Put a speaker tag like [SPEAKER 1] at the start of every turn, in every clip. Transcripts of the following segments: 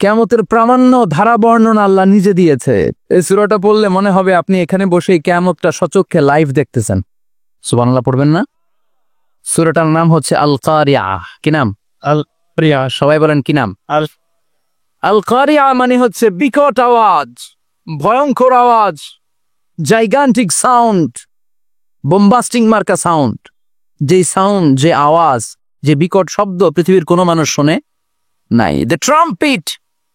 [SPEAKER 1] কিয়ামতের প্রামাণ্য ধারা বর্ণনা আল্লাহ নিজে দিয়েছে। এই সূরাটা পড়লে মনে হবে আপনি এখানে বসে কিয়ামতটা সচক্ষে লাইভ দেখতেছেন। সুবহানাল্লাহ পড়বেন না? সূরাটার নাম হচ্ছে আল কারিয়া। কি নাম?
[SPEAKER 2] আল প্রিয়া
[SPEAKER 1] সবাই বলেন কি নাম?
[SPEAKER 2] আল
[SPEAKER 1] আল কারিয়া মানে হচ্ছে বিকট আওয়াজ, ভয়ঙ্কর আওয়াজ, জাইগান্টিক সাউন্ড, বোম্বাস্টিং মার্কা সাউন্ড। যে সাউন্ড, যে আওয়াজ, যে বিকট শব্দ পৃথিবীর কোনো মানুষ শোনে নাই। The trumpet,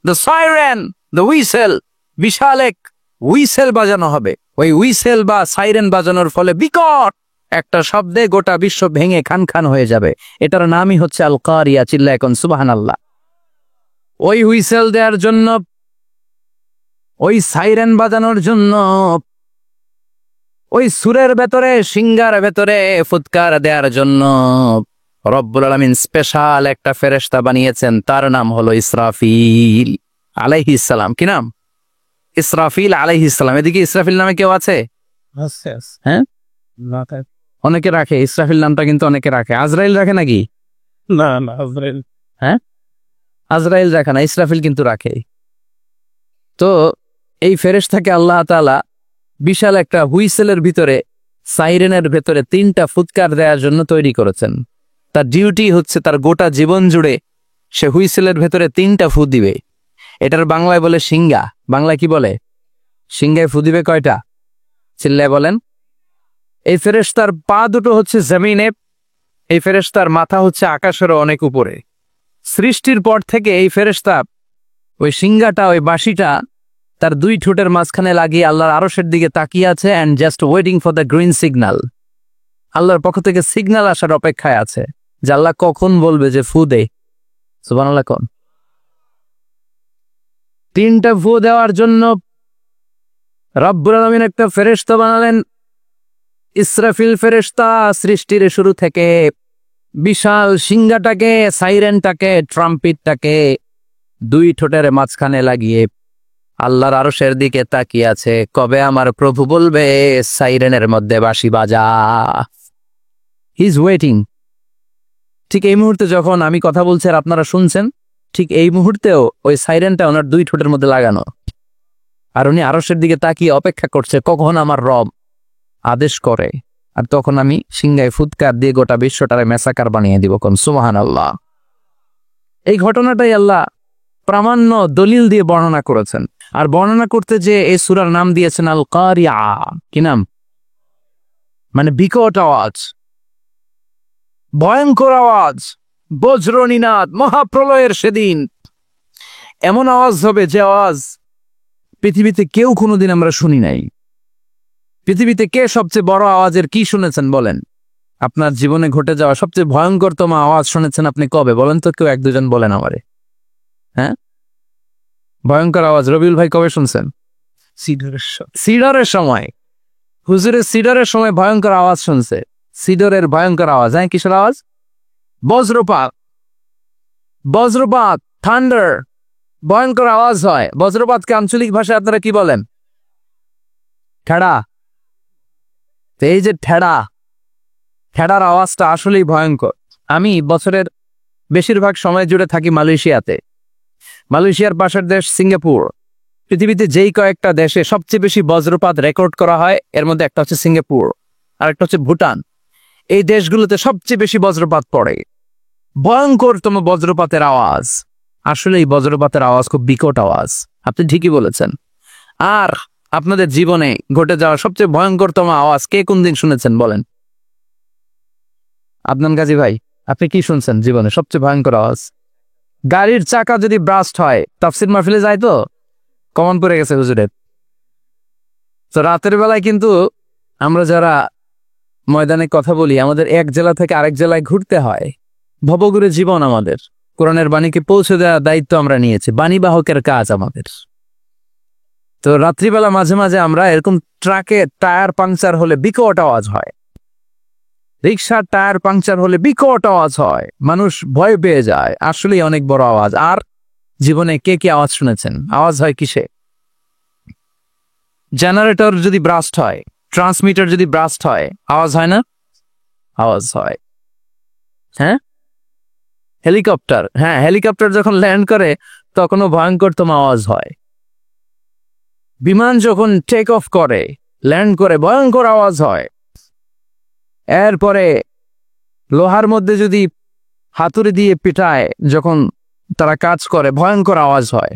[SPEAKER 1] the siren, the whistle, বিশাল এক হুইসেল বাজানো হবে। ওই হুইসেল বা সাইরেন বাজানোর ফলে বিকট একটা শব্দে গোটা বিশ্ব ভেঙে খান খান হয়ে যাবে। এটার নামই হচ্ছে আল কারিয়া। চিল্লা এখন সুবহানাল্লাহ। ওই হুইসেল দেওয়ার জন্য, ওই সাইরেন বাজানোর জন্য, ওই সুরের ভেতরে, সিঙ্গার ভেতরে ফুৎকার দেওয়ার জন্য রব্বুল আলামিন স্পেশাল একটা ফেরেশতা বানিয়েছেন। তার নাম হলো ইসরাফিল আলাইহিস সালাম। কি নাম? ইসরাফিল আলাইহিস সালাম। এদিকে ইসরাফিল নামে কেউ আছে? হ্যাঁ, অনেকে রাখে। ইসরাফিল নামটা কিন্তু অনেকে রাখে। আজরাইল রাখে নাকি?
[SPEAKER 2] না না আজরাইল।
[SPEAKER 1] হ্যাঁ, আজরাইল রাখে না, ইসরাফিল কিন্তু রাখে। তো এই ফেরেশতাকে আল্লাহ তাআলা বিশাল একটা হুইসেলের ভিতরে, সাইরেনের ভেতরে 3টা ফুৎকার দেওয়ার জন্য তৈরি করেছেন। তার ডিউটি হচ্ছে তার গোটা জীবন জুড়ে সে হুইসেলের ভেতরে 3টা ফু দিবে। এটার বাংলায় বলে সিঙ্গা। বাংলায় কি বলে? সিঙ্গায় ফু দিবে কয়টা? চিল্লায় বলেন। এই ফেরেশতার পা দুটো হচ্ছে জমিনে, এই ফেরেশতার মাথা হচ্ছে আকাশেরও অনেক উপরে। সৃষ্টির পর থেকে এই ফেরেশতা ওই সিঙ্গাটা, ওই বাঁশিটা তার 2 ঠোঁটের মাঝখানে লাগিয়ে আল্লাহর আরশের দিকে তাকিয়ে আছে and just waiting for the green signal. আল্লাহর পক্ষ থেকে সিগন্যাল আসার অপেক্ষায় আছে যে আল্লাহ কখন বলবে যে ফু দে। সুবহানাল্লাহ কোন 3টা ফু দেওয়ার জন্য রব্বুল আলামিন একটা ফেরেশতা বানালেন, ইসরাফিল ফেরেশতা। সৃষ্টির শুরু থেকে বিশাল সিঙ্গাটাকে, সাইরেনটাকে, ট্রাম্পিটটাকে 2 ঠোঁটের মাঝখানে লাগিয়ে আল্লাহর আরশের দিকে তাকিয়ে আছে, কবে আমার প্রভু বলবে সাইরেনের মধ্যে বাঁশি বাজা। He is waiting. ঠিক এই মুহূর্তে যখন আমি কথা বলছি আর আপনারা শুনছেন, ঠিক এই মুহূর্তেও ওই সাইরেনটা ওনার 2 ঠোঁটের মধ্যে লাগানো, আর উনি আরশের দিকে তাকিয়ে অপেক্ষা করছে কখন আমার রব আদেশ করে, আর তখন আমি সিংহায় ফুৎকার দিয়ে গোটা বিশ্বটারে মেসাকার বানিয়ে দিব। কোন সুবহানাল্লাহ। এই ঘটনাটাই আল্লাহ প্রামাণ্য দলিল দিয়ে বর্ণনা করেছেন। আর বর্ণনা করতে যে এই সূরার নাম দিয়েছেন আল কারিয়া। কি নাম? মানে বিকট আওয়াজ, ভয়ঙ্কর আওয়াজ, বজ্রনিনাদ, মহাপ্রলয়ের সেদিন এমন আওয়াজ হবে যে আওয়াজ পৃথিবীতে কেউ কোনোদিন আমরা শুনি নাই। পৃথিবীতে কে সবচেয়ে বড় আওয়াজের কি শুনেছেন বলেন? আপনার জীবনে ঘটে যাওয়া সবচেয়ে ভয়ঙ্করতম আওয়াজ শুনেছেন আপনি কবে বলেন তো? কেউ 1-2 জন বলেন আমারে। হ্যাঁ, ভয়ঙ্কর আওয়াজ রবিউল ভাই কবে শুনছেন? সিডরের সময়। হুজুরের সিডরের সময় ভয়ঙ্কর আওয়াজ শুনছে। সিডরের ভয়ঙ্কর আওয়াজ। হ্যাঁ, কিসের আওয়াজ? বজ্রপাত। বজ্রপাত, থান্ডার, ভয়ঙ্কর আওয়াজ হয়। বজ্রপাতকে আঞ্চলিক ভাষায় আপনারা কি বলেন? ঠেড়া। এই যে ঠেড়া, ঠেড়ার আওয়াজটা আসলেই ভয়ঙ্কর। আমি বছরের বেশিরভাগ সময় জুড়ে থাকি মালয়েশিয়াতে। মালয়েশিয়ার পাশের দেশ সিঙ্গাপুর। পৃথিবীতে যেই কয়েকটা দেশে সবচেয়ে বেশি বজ্রপাত রেকর্ড করা হয় এর মধ্যে একটা হচ্ছে সিঙ্গাপুর, আর একটা হচ্ছে ভুটান। এই দেশগুলোতে সবচেয়ে বেশি বজ্রপাত পড়ে। ভয়ঙ্করতম বজ্রপাতের আওয়াজ। আসলে এই বজ্রপাতের আওয়াজ খুব বিকট আওয়াজ। আপনি ঠিকই বলেছেন। আর আপনাদের জীবনে ঘটে যাওয়া সবচেয়ে ভয়ঙ্করতম আওয়াজ কে কোন দিন শুনেছেন বলেন? আদনান গাজী ভাই, আপনি কি শুনছেন জীবনে সবচেয়ে ভয়ঙ্কর আওয়াজ? গাড়ির চাকা যদি ব্রাস্ট হয়, তাফসির মাহফিলে যায় তো কমন পড়ে গেছে হুজুরের। তো রাতের বেলায় কিন্তু আমরা যারা ময়দানে কথা বলি, আমাদের এক জেলা থেকে আরেক জেলায় ঘুরতে হয়। ভবঘুরে জীবন আমাদের। কোরআনের বাণীকে পৌঁছে দেওয়ার দায়িত্ব আমরা নিয়েছি, বাণীবাহকের কাজ আমাদের। তো রাত্রিবেলা মাঝে মাঝে আমরা এরকম ট্রাকে টায়ার পাংচার হলে বিকট আওয়াজ হয়, রিক্সার টায়ার পাংচার হলে বিকট আওয়াজ হয়, মানুষ ভয় পেয়ে যায়। আসলেই অনেক বড় আওয়াজ। আর জীবনে কে কি আওয়াজ শুনেছেন? আওয়াজ হয় কিসে? জেনারেটর যদি ব্রাস্ট হয়, ট্রান্সমিটার যদি ব্রাস্ট হয়, আওয়াজ হয় না? আওয়াজ হয়। হ্যাঁ, হেলিকপ্টার। হ্যাঁ, হেলিকপ্টার যখন ল্যান্ড করে তখনও ভয়ঙ্করতম আওয়াজ হয়। বিমান যখন টেক অফ করে, ল্যান্ড করে, ভয়ঙ্কর আওয়াজ হয়। এরপরে লোহার মধ্যে যদি হাতুড়ি দিয়ে পিটায়, যখন তারা কাজ করে, ভয়ঙ্কর আওয়াজ হয়।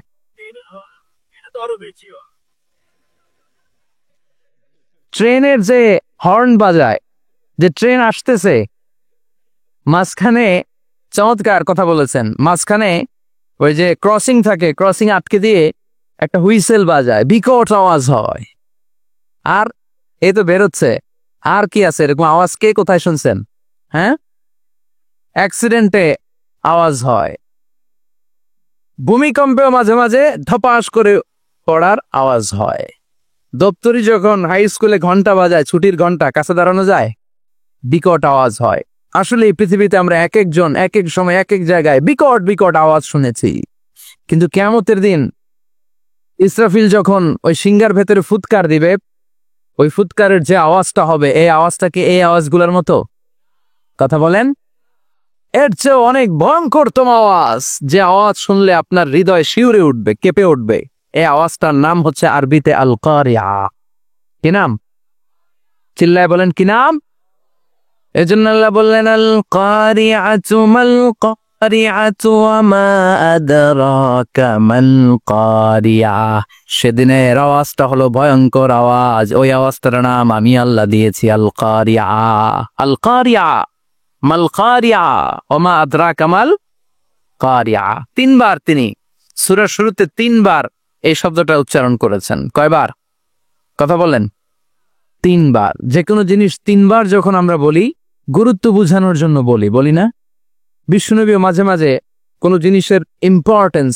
[SPEAKER 1] ট্রেনের যে হর্ন বাজায়, যে ট্রেন আসতেছে, মাঝখানে চমৎকার কথা বলেছেন, মাঝখানে ওই যে ক্রসিং থাকে, ক্রসিং আটকে দিয়ে একটা হুইসেল বাজায়, বিকট আওয়াজ হয়। আর এই তো বেরোচ্ছে। আর কি আছে এরকম আওয়াজ? কে কোথায় শুনছেন? হ্যাঁ, অ্যাক্সিডেন্টে আওয়াজ হয়। ভূমিকম্পেও মাঝে মাঝে ধপাস করে পড়ার আওয়াজ হয়। দপ্তরি যখন হাই স্কুলে ঘন্টা বাজায়, ছুটির ঘন্টা, কাছে দাঁড়ানো যায়, বিকট আওয়াজ হয়। আসলে এই পৃথিবীতে আমরা এক একজন এক এক সময় এক এক জায়গায় বিকট বিকট আওয়াজ শুনেছি। কিন্তু কিয়ামতের দিন ইসরাফিল যখন ওই সিংহার ভেতরে ফুৎকার দিবে, ওই ফুৎকারের যে আওয়াজটা হবে, এই আওয়াজটা কি এই আওয়াজগুলোর মতো? কথা বলেন। এর চেয়ে অনেক ভয়ঙ্করতম আওয়াজ, যে আওয়াজ শুনলে আপনার হৃদয় শিউরে উঠবে, কেঁপে উঠবে। এই আওয়াজটার নাম হচ্ছে আরবিতে আল কারিয়া। কি নাম? চিল্লায় বলেন, কি নাম? এজন্য আল্লাহ বললেন, আল কারিআতু মাল কারিআতু ওয়া মা আদরাকা মাল কারিয়া। সেদিনের আওয়াজটা হলো ভয়ঙ্কর আওয়াজ। ওই আওয়াজটার নাম আমি আল্লাহ দিয়েছি আল কারিয়া। আল কারিয়া মাল কারিয়া ওয়া মা আদরাকা মাল কারিয়া। তিনবার তিনি সূরার শুরুতে তিনবার এই শব্দটা উচ্চারণ করেছেন। কয়বার? কথা বলেন। তিনবার। যে কোনো জিনিস তিনবার যখন আমরা বলি, গুরুত্ব বোঝানোর জন্য বলি না? বিশ্বনবী মাঝে মাঝে কোনো জিনিসের ইম্পর্টেন্স,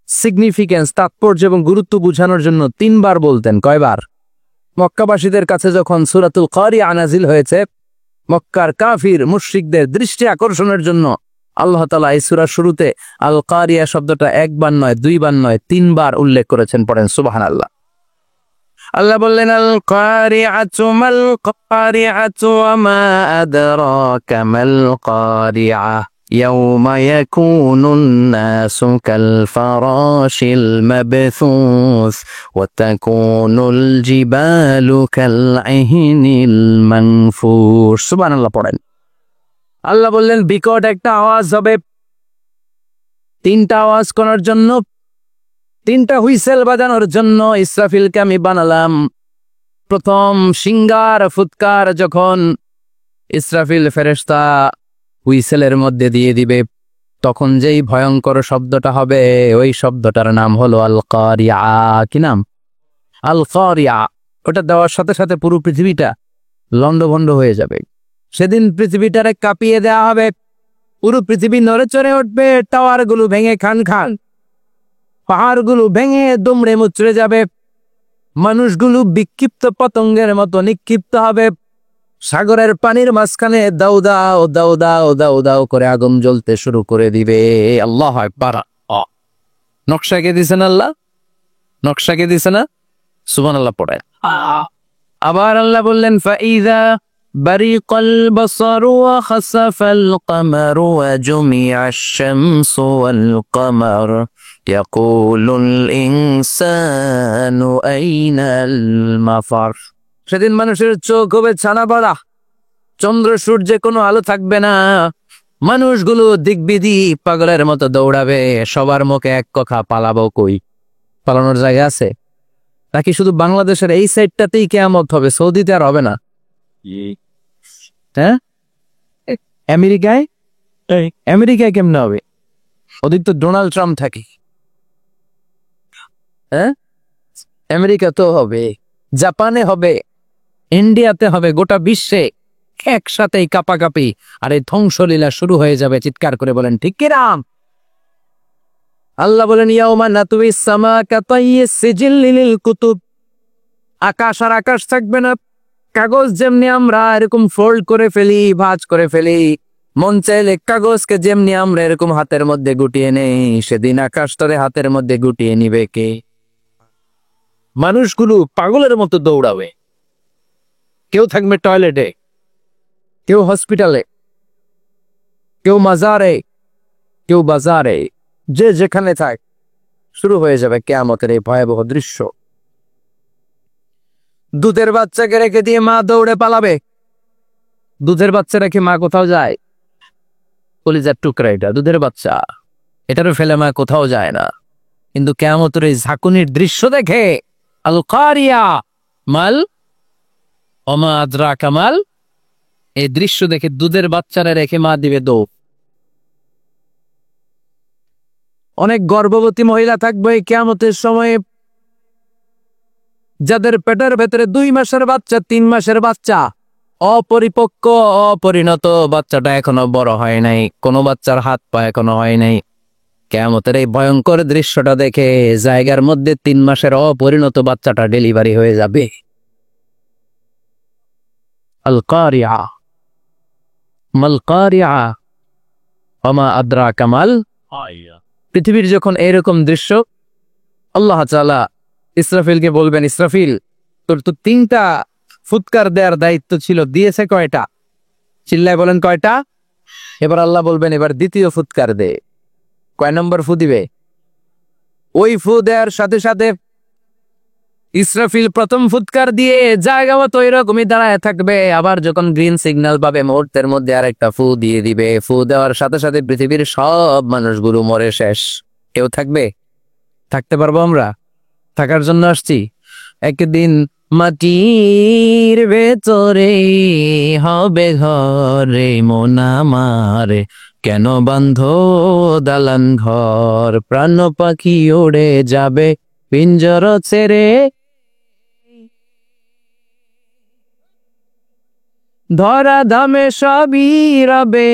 [SPEAKER 1] সিগনিফিকেন্স, তাৎপর্য এবং গুরুত্ব বোঝানোর জন্য তিনবার বলতেন। কয়বার? মক্কাবাসীদের কাছে যখন সূরাতুল কারিয়া নাজিল হয়েছে, মক্কার কাফির মুশরিকদের দৃষ্টি আকর্ষণের জন্য আল্লাহ তাআলা এই সূরার শুরুতে আল কারিয়া শব্দটা একবার নয়, দুইবার নয়, তিনবার উল্লেখ করেছেন। পড়েন সুবহানাল্লাহ। আল্লাহ বললেন, আল কারিআতু মাল কারিআতু ওয়া মা আদরাকা মাল কারিআ ইয়াওমা ইয়াকুনুন নাসু কাল ফারাশিল মাবথুস ওয়া তাকুনুল জিবালু কাল ইহনিল মানফুস। সুবহানাল্লাহ পড়েন। আল্লাহ বললেন, বিকট একটা আওয়াজ হবে। তিনটা আওয়াজ করার জন্য, তিনটা হুইসেল বাজানোর জন্য ইসরাফিলকে আমি বানালাম। প্রথম সিংহার ফুৎকার যখন ইসরাফিল ফেরেশতা হুইসেলের মধ্যে দিয়ে দিবে, তখন যেই ভয়ঙ্কর শব্দটা হবে, ওই শব্দটার নাম হলো আল কারিয়া। কি নাম? আল কারিয়া। ওটা দেওয়ার সাথে সাথে পুরো পৃথিবীটা লন্ডভন্ড হয়ে যাবে। সেদিন পৃথিবীটারে কাঁপিয়ে দেওয়া হবে, পুরো পৃথিবী নড়ে চড়ে উঠবে, টাওয়ারগুলো ভেঙে খান খান, পাহাড়গুলো ভেঙে দুমড়ে মুচড়ে যাবে, মানুষগুলো বিক্ষিপ্ত পতঙ্গের মতো নিক্ষিপ্ত হবে। সাগরের পানির মাঝখানে দাউ দাও দাউ দাও দাউ দাও করে আগুন জ্বলতে শুরু করে দিবে। আল্লাহু আকবার। নকশা কে দিছেন? আল্লাহ। নকশা কে দিছে না? সুবহানাল্লাহ পড়ে। আবার আল্লাহ বললেন, ফাইযা বারিকাল বাসারু ওয়া খাসাফাল কমারু ওয়া জুমিআশ শামসু ওয়াল কমার ইয়াকুলুল ইনসানু আইনাল মাফার। সেদিন মানুষের চোখ হবে ছানা পড়া, চন্দ্র সূর্যে কোনো আলো থাকবে না, মানুষগুলো দিকবিদি পাগলের মতো দৌড়াবে, সবার মুখে এক কথা, পালাবো কই? পালানোর জায়গা আছে নাকি? শুধু বাংলাদেশের এই সাইডটাতেই কিয়ামত হবে, সৌদিতে আর হবে না? হ্যাঁ, আমেরিকায় আমেরিকায় কেমনে হবে? ওদিক তো ডোনাল্ড ট্রাম্প থাকে। হ্যাঁ, আমেরিকা তো হবে, জাপানে হবে, ইন্ডিয়াতে হবে, গোটা বিশ্বে একসাথেই কাপাকাপি আর এই ধ্বংসলীলা শুরু হয়ে যাবে। চিৎকার করে বলেন ঠিক কি রাম? আল্লাহ বলেন, ইয়াউমা নাতুইস সামা কাতাইয়িস সিজিল লিল কুতুব। আকাশ আর আকাশ থাকবে না। কাগজ যেমনি আমরা এরকম ফোল্ড করে ফেলি, ভাঁজ করে ফেলি, মন চাইলে কাগজকে যেমনি আমরা এরকম হাতের মধ্যে গুটিয়ে নেই, সেদিন আকাশটারে হাতের মধ্যে গুটিয়ে নিবে কে? মানুষগুলো পাগলের মতো দৌড়াবে। কেউ থাকবে টয়লেটে, কেউ হসপিটালে, কেউ মাজারে, কেউ বাজারে, যে যেখানে থাক শুরু হয়ে যাবে কিয়ামতের এই ভয়াবহ দৃশ্য। দুধের বাচ্চাকে রেখে দিয়ে মা দৌড়ে পালাবে। দুধের বাচ্চা রেখে মা কোথাও যায়? কলিজার টুকরা এটা, দুধের বাচ্চা, এটারও ফেলে মা কোথাও যায় না। কিন্তু কিয়ামতের এই ঝাঁকুনির দৃশ্য দেখে আল কারিয়া মাল ওমা আদরাকা মাল, এই দৃশ্য দেখে দুধের বাচ্চারা রেখে মা দিবে দৌড়। অনেক গর্ভবতী মহিলা থাকবে এই কিয়ামতের সময়ে, যাদের পেটের ভেতরে 2 মাসের বাচ্চা, 3 মাসের বাচ্চা, অপরিপক্ক অপরিণত, বাচ্চাটা এখনো বড় হয় নাই, কোনো বাচ্চার হাত পা এখনো হয় নাই। কিয়ামতের এই ভয়ঙ্কর দৃশ্যটা দেখে জায়গার মধ্যে 3 মাসের অপরিণত বাচ্চাটা ডেলিভারি হয়ে যাবে। আল কারিয়া মাল কারিয়া ওমা আদরাকা মাল। পৃথিবীর যখন এরকম দৃশ্য, আল্লাহ তাআলা ইসরাফিলকে বলবেন, ইসরাফিল তোর তো 3টা ফুৎকার দেওয়ার দায়িত্ব ছিল, দিয়েছে কয়টা? চিল্লায় বলেন কয়টা? এবার আল্লাহ বলবেন এবার দ্বিতীয় ফুৎকার দে। কয় নম্বর ফু দিবে? ওই ফু দেওয়ার সাথে সাথে ইসরাফিল প্রথম ফুৎকার দিয়ে জায়গা মতো এরকমই দাঁড়ায় থাকবে, আবার যখন গ্রিন সিগন্যাল পাবে মুহূর্তের মধ্যে আরেকটা ফু দিয়ে দিবে। ফু দেওয়ার সাথে সাথে পৃথিবীর সব মানুষগুলো মরে শেষ। কেউ থাকবে? থাকতে পারবো আমরা? থাকার জন্য আসছি। একদিন মাটির ভেতরে হবে ঘরে মন আমার, কেন বান্ধ দালান ঘর, প্রাণ পাখি উড়ে যাবে পিঞ্জর ছেড়ে, ধরা ধামে সবই রবে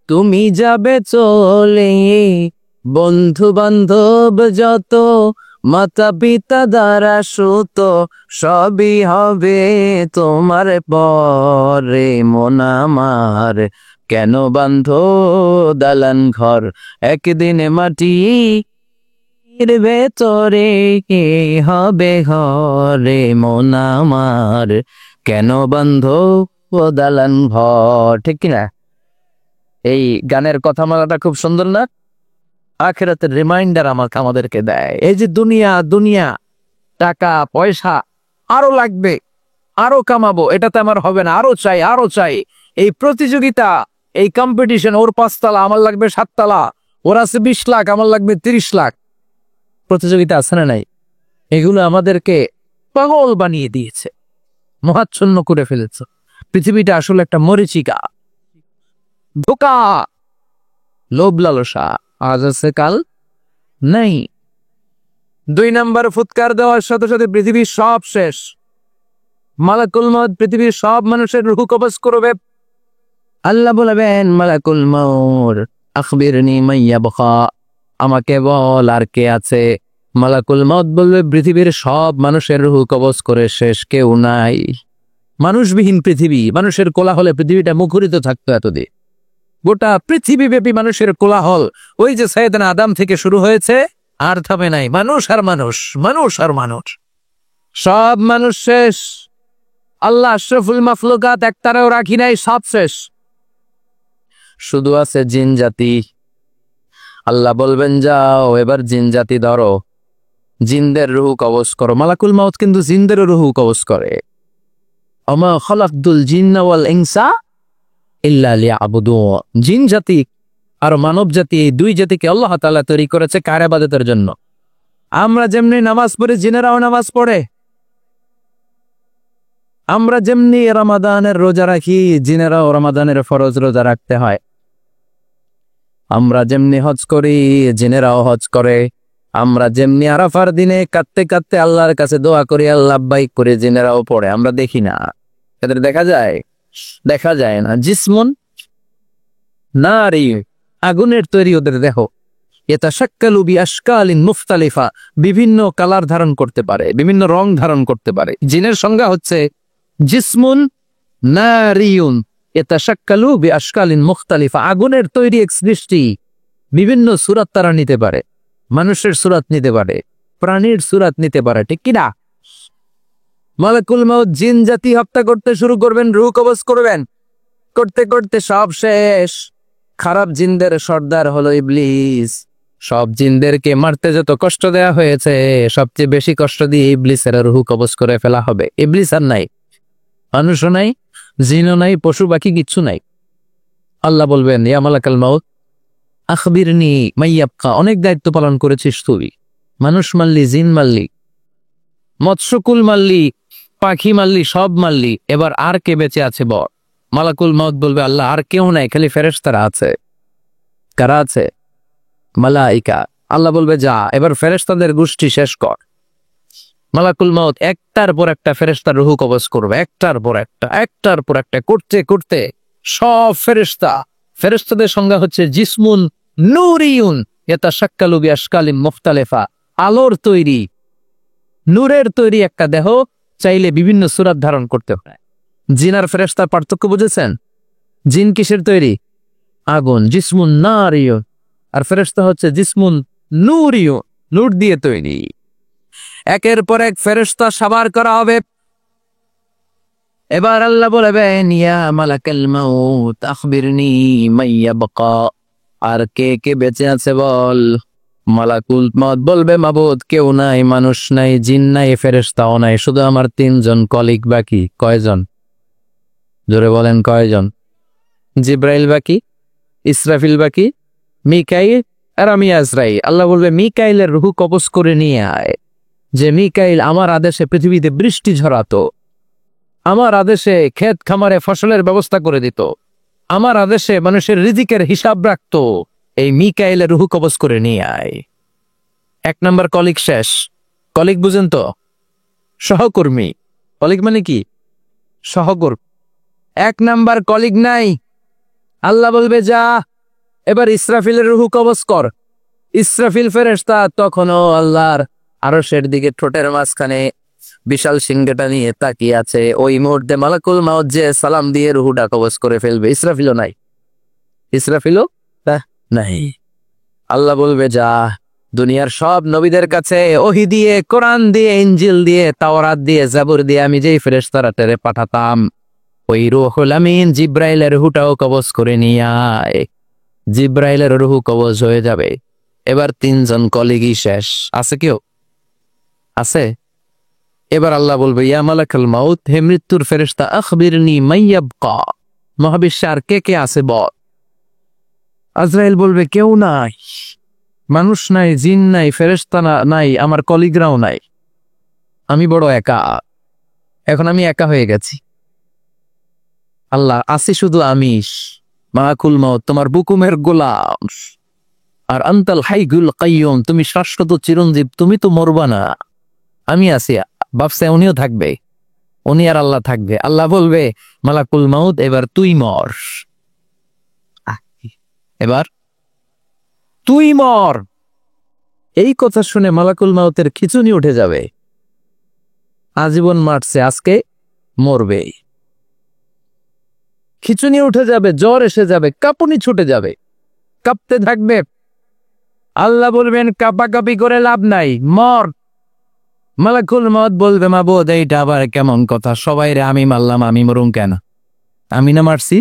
[SPEAKER 1] তুমি যাবে চলে, বন্ধু বান্ধব যত মাতা পিতা দ্বারা সুত সবই হবে তোমার পরে মন আমার, কেন বান্ধ দালান ঘর, একদিনে মাটির ভেতরে হবে ঘরে মন আমার, কেন বান্ধ দালান ঘর। ঠিক কিনা? এই গানের কথামালাটা খুব সুন্দর না? আখিরাতের রিমাইন্ডার আমাদেরকে দেয়। এই যে দুনিয়া দুনিয়া, টাকা পয়সা আরো লাগবে, আরো কামাবো, এটাতে আমার হবে না, আরো চাই আরো চাই। এই প্রতিযোগিতা, এই কম্পিটিশন, ওর 5 তলা আমার লাগবে 7 তলা, ওর আছে 20 লাখ আমার লাগবে 30 লাখ, প্রতিযোগিতা আছে না নাই? এগুলো আমাদেরকে পাগল বানিয়ে দিয়েছে, মহাচ্ছন্ন করে ফেলেছে। পৃথিবীটা আসলে একটা মরিচিকা, ধোঁকা, লোভ লালসা, আজ আছে কাল নেই। 2 নম্বর ফুৎকার দেওয়ার সাথে সাথে পৃথিবীর সব শেষ। মালাকুল মউত পৃথিবীর সব মানুষের রূহ কবজ করবে। আল্লাহ বলবেন, মালাকুল মউত আখবিরনি মাইয়া বখা, আমাকে বল আর কে আছে। মালাকুল মউত বলবে পৃথিবীর সব মানুষের রূহ কবজ করে শেষ, কেউ নাই। মানুষবিহীন পৃথিবী, মানুষের কোলাহলে পৃথিবীটা মুখরিত থাকতো এতদিন। গোটা পৃথিবীব্যাপী মানুষের কোলাহল, ওই যে সাইয়েদনা আদম থেকে শুরু হয়েছে, আর থামে নাই। মানুষ আর মানুষ, মানুষ আর মানুষ, সব মানুষ শেষ। আল্লাহ আশরাফুল মাখলুকাত একটারেও রাখি নাই, সব শেষ। শুধু আছে জিন জাতি। আল্লাহ বলবেন যাও এবার জিন জাতি ধরো, জিনদের রূহ কবজ করো। মালাকুল মউত কিন্তু জিনদেরও রূহ কবজ করে। ওমা খালাকতুল জিন্না ওয়াল ইনসা ইল্লা লিয়াবুদুন। জিন জাতি আর মানব জাতি, এই 2 জাতিকে আল্লাহ তাআলা তৈরি করেছে কার ইবাদতের জন্য। আমরা যেমনি নামাজ পড়ি, জিনেরাও নামাজ পড়ে। আমরা যেমনি রমাদানের রোজা রাখি, জিনেরাও রমাদানের ফরজ রোজা রাখতে হয়। আমরা যেমনি হজ করি, জিনেরাও হজ করে। আমরা যেমনি আরাফার দিনে কাঁদতে কাঁদতে আল্লাহর কাছে দোয়া করি, আল্লাহ লাব্বাইক করে, জিনেরাও পড়ে। আমরা দেখি না, এদের দেখা যায়? দেখা যায় না। জিসমুন নারী, আগুনের তৈরি ওদের দেহ। ইয়াতাশাক্কালু বিআশকালিন মুখতালিফা, বিভিন্ন কালার ধারণ করতে পারে, বিভিন্ন রং ধারণ করতে পারে। জিনের সংজ্ঞা হচ্ছে জিসমুন নারিয়ুন ইয়াতাশাক্কালু বিআশকালিন মুখতালিফা, আগুনের তৈরি এক সৃষ্টি। বিভিন্ন সূরত তারা নিতে পারে, মানুষের সূরত নিতে পারে, প্রাণীর সূরত নিতে পারে। ঠিক কিনা? মালাকুল মউত জিন জাতি হত্যা করতে শুরু করবেন, রূহ কবজ করবেন। করতে করতে সব শেষ। খারাপ জিনদের সর্দার হলো ইবলিস, সব জিনদেরকে মারতে যত কষ্ট দেয়া হয়েছে সবচেয়ে বেশি কষ্ট দিয়ে ইবলিসের রুহ কবজ করে ফেলা হবে। ইবলিস আর নাই, মানুষও নাই, জিনও নাই, পশু পাখি কিচ্ছু নাই। আল্লাহ বলবেন ইয়া মালাকাল মাউত আখবিরনি মাইয়াবকা, অনেক দায়িত্ব পালন করেছিস তুই, মানুষ মারলি, জিন মারলি, মৎস্যকুল মারলি, পাখি মারলি, সব মারলি, এবার আর কে বেঁচে আছে বল। মালাকুল মাউত বলবে আল্লাহ আর কেউ নাই, খালি ফেরেশতারা আছে। কারা আছে? মালাইকা। আল্লাহ বলবে যা এবার ফেরেশতাদের গোষ্ঠী শেষ কর। মালাকুল মাউত একটার পর একটা ফেরেশতার রুহ কবজ করবে, একটার পর একটা করতে করতে সব ফেরেশতাদের সংজ্ঞা হচ্ছে জিসমুন নূরিয়ুন ইয়াতাশাক্কালু বিআশকালিন মুখতালিফা, আলোর তৈরি, নূরের তৈরি একটা দেহ, চাইলে বিভিন্ন সূরত ধারণ করতে পারে। জিন আর ফেরেশতার পার্থক্য বুঝেছেন? জিন কিসের তৈরি? আগুন, জিসমুন নারিয়ুন, আর ফেরেশতা হচ্ছে জিসমুন নূরিয়ুন, নূর দিয়ে তৈরি। একের পর এক ফেরেশতা সাবার করা হবে। এবার আল্লাহ বলবেন ইয়া মালাকাল মাউত আখবিরনি মাইয়াবকা, আর কে কে বেঁচে আছে বল। মালাকুল মাউত বলবে মাবুদ কেউ নাই, মানুষ নাই, জিন নাই, ফেরেশতাও নাই, শুধু আমার 3 জন কলিগ বাকি। কয়জন? জোরে বলেন কয়জন? জিব্রাইল বাকি, ইসরাফিল বাকি, মিকাইল আর আমি আজরাইল। আল্লাহ বলবে মিকাইলের রুহ কবজ করে নিয়ে আয়। যে মিকাইল আমার আদেশে পৃথিবীতে বৃষ্টি ঝরাতো, আমার আদেশে ক্ষেত খামারে ফসলের ব্যবস্থা করে দিত, আমার আদেশে মানুষের রিজিকের হিসাব রাখতো, এই মিকাইলের রুহ কবজ করে নিয়ে আয়। 1 নাম্বার কলিগ শেষ। কলিগ বুঝেন তো? সহকর্মী। কলিগ মানে কি? সহকর্মী। 1 নাম্বার কলিগ নাই। আল্লাহ বলবে যা এবার ইসরাফিলের রুহ কবজ কর। ইসরাফিল ফেরেশতা তখনও আল্লাহর আরশের দিকে ঠোঁটের মাঝখানে বিশাল সিংহটা নিয়ে তাকিয়ে আছে। ওই মুহূর্তে মালাকুল মাউত যে সালাম দিয়ে রুহুটা কবজ করে ফেলবে। ইসরাফিলও নাই, ইসরাফিলও নাই। আল্লাহ বলবে যা দুনিয়ার সব নবীদের কাছে ওহী দিয়ে, কোরআন দিয়ে, ইনজিল দিয়ে, তাওরাত দিয়ে, জাবুর দিয়ে আমি যেই ফেরেশতারা টেরে পাঠাতাম, ওই রূহুল আমিন জিব্রাইলের রুহটাও কবজ করে নিয়ে আয়। জিব্রাইলের রুহ কবজ হয়ে যাবে। এবার 3 জন কলিগই শেষ। আছে কেউ? আছে? এবার আল্লাহ বলবে ইয়া মালাকাল মাউত, হে মৃত্যুর ফেরেশতা আখবিরনি মাইয়াবকা, মহাবিশ্বে আর কে কে আছে বল। আজরাইল বলবে কেউ নাই, মানুষ নাই, জিন নাই, ফেরেশতা নাই, আমার কলিগরাও নাই, আমি বড় একা। এখন আমি একা হয়ে গেছি। আল্লাহ আছি শুধু আমি। মালাকুল মাউত তোমার বুকুমের গোলাম, আর আনতাল হাইয়ুল কাইয়ুম, তুমি শাশ্বত চিরঞ্জীব, তুমি তো মরবা না। আমি আছি, ভাবছে উনিও থাকবে, উনি আর আল্লাহ থাকবে। আল্লাহ বলবে মালাকুল মাউত এবার তুই মর, এবার তুই মর। এই কথা শুনে মালাকুল মাউতের খিচুনি উঠে যাবে। আজীবন মারছে, আজকে মরবে। খিচুনি উঠে যাবে, জ্বর এসে যাবে, কাঁপুনি ছুটে যাবে, কাঁপতে থাকবে। আল্লাহ বলবেন কাঁপাকাঁপি করে লাভ নাই, মর। মালাকুল মাউত বলবে মাবুদ এইটা আবার কেমন কথা, সবাই রে আমি মারলাম, আমি মরুম কেন? আমি না মারছি,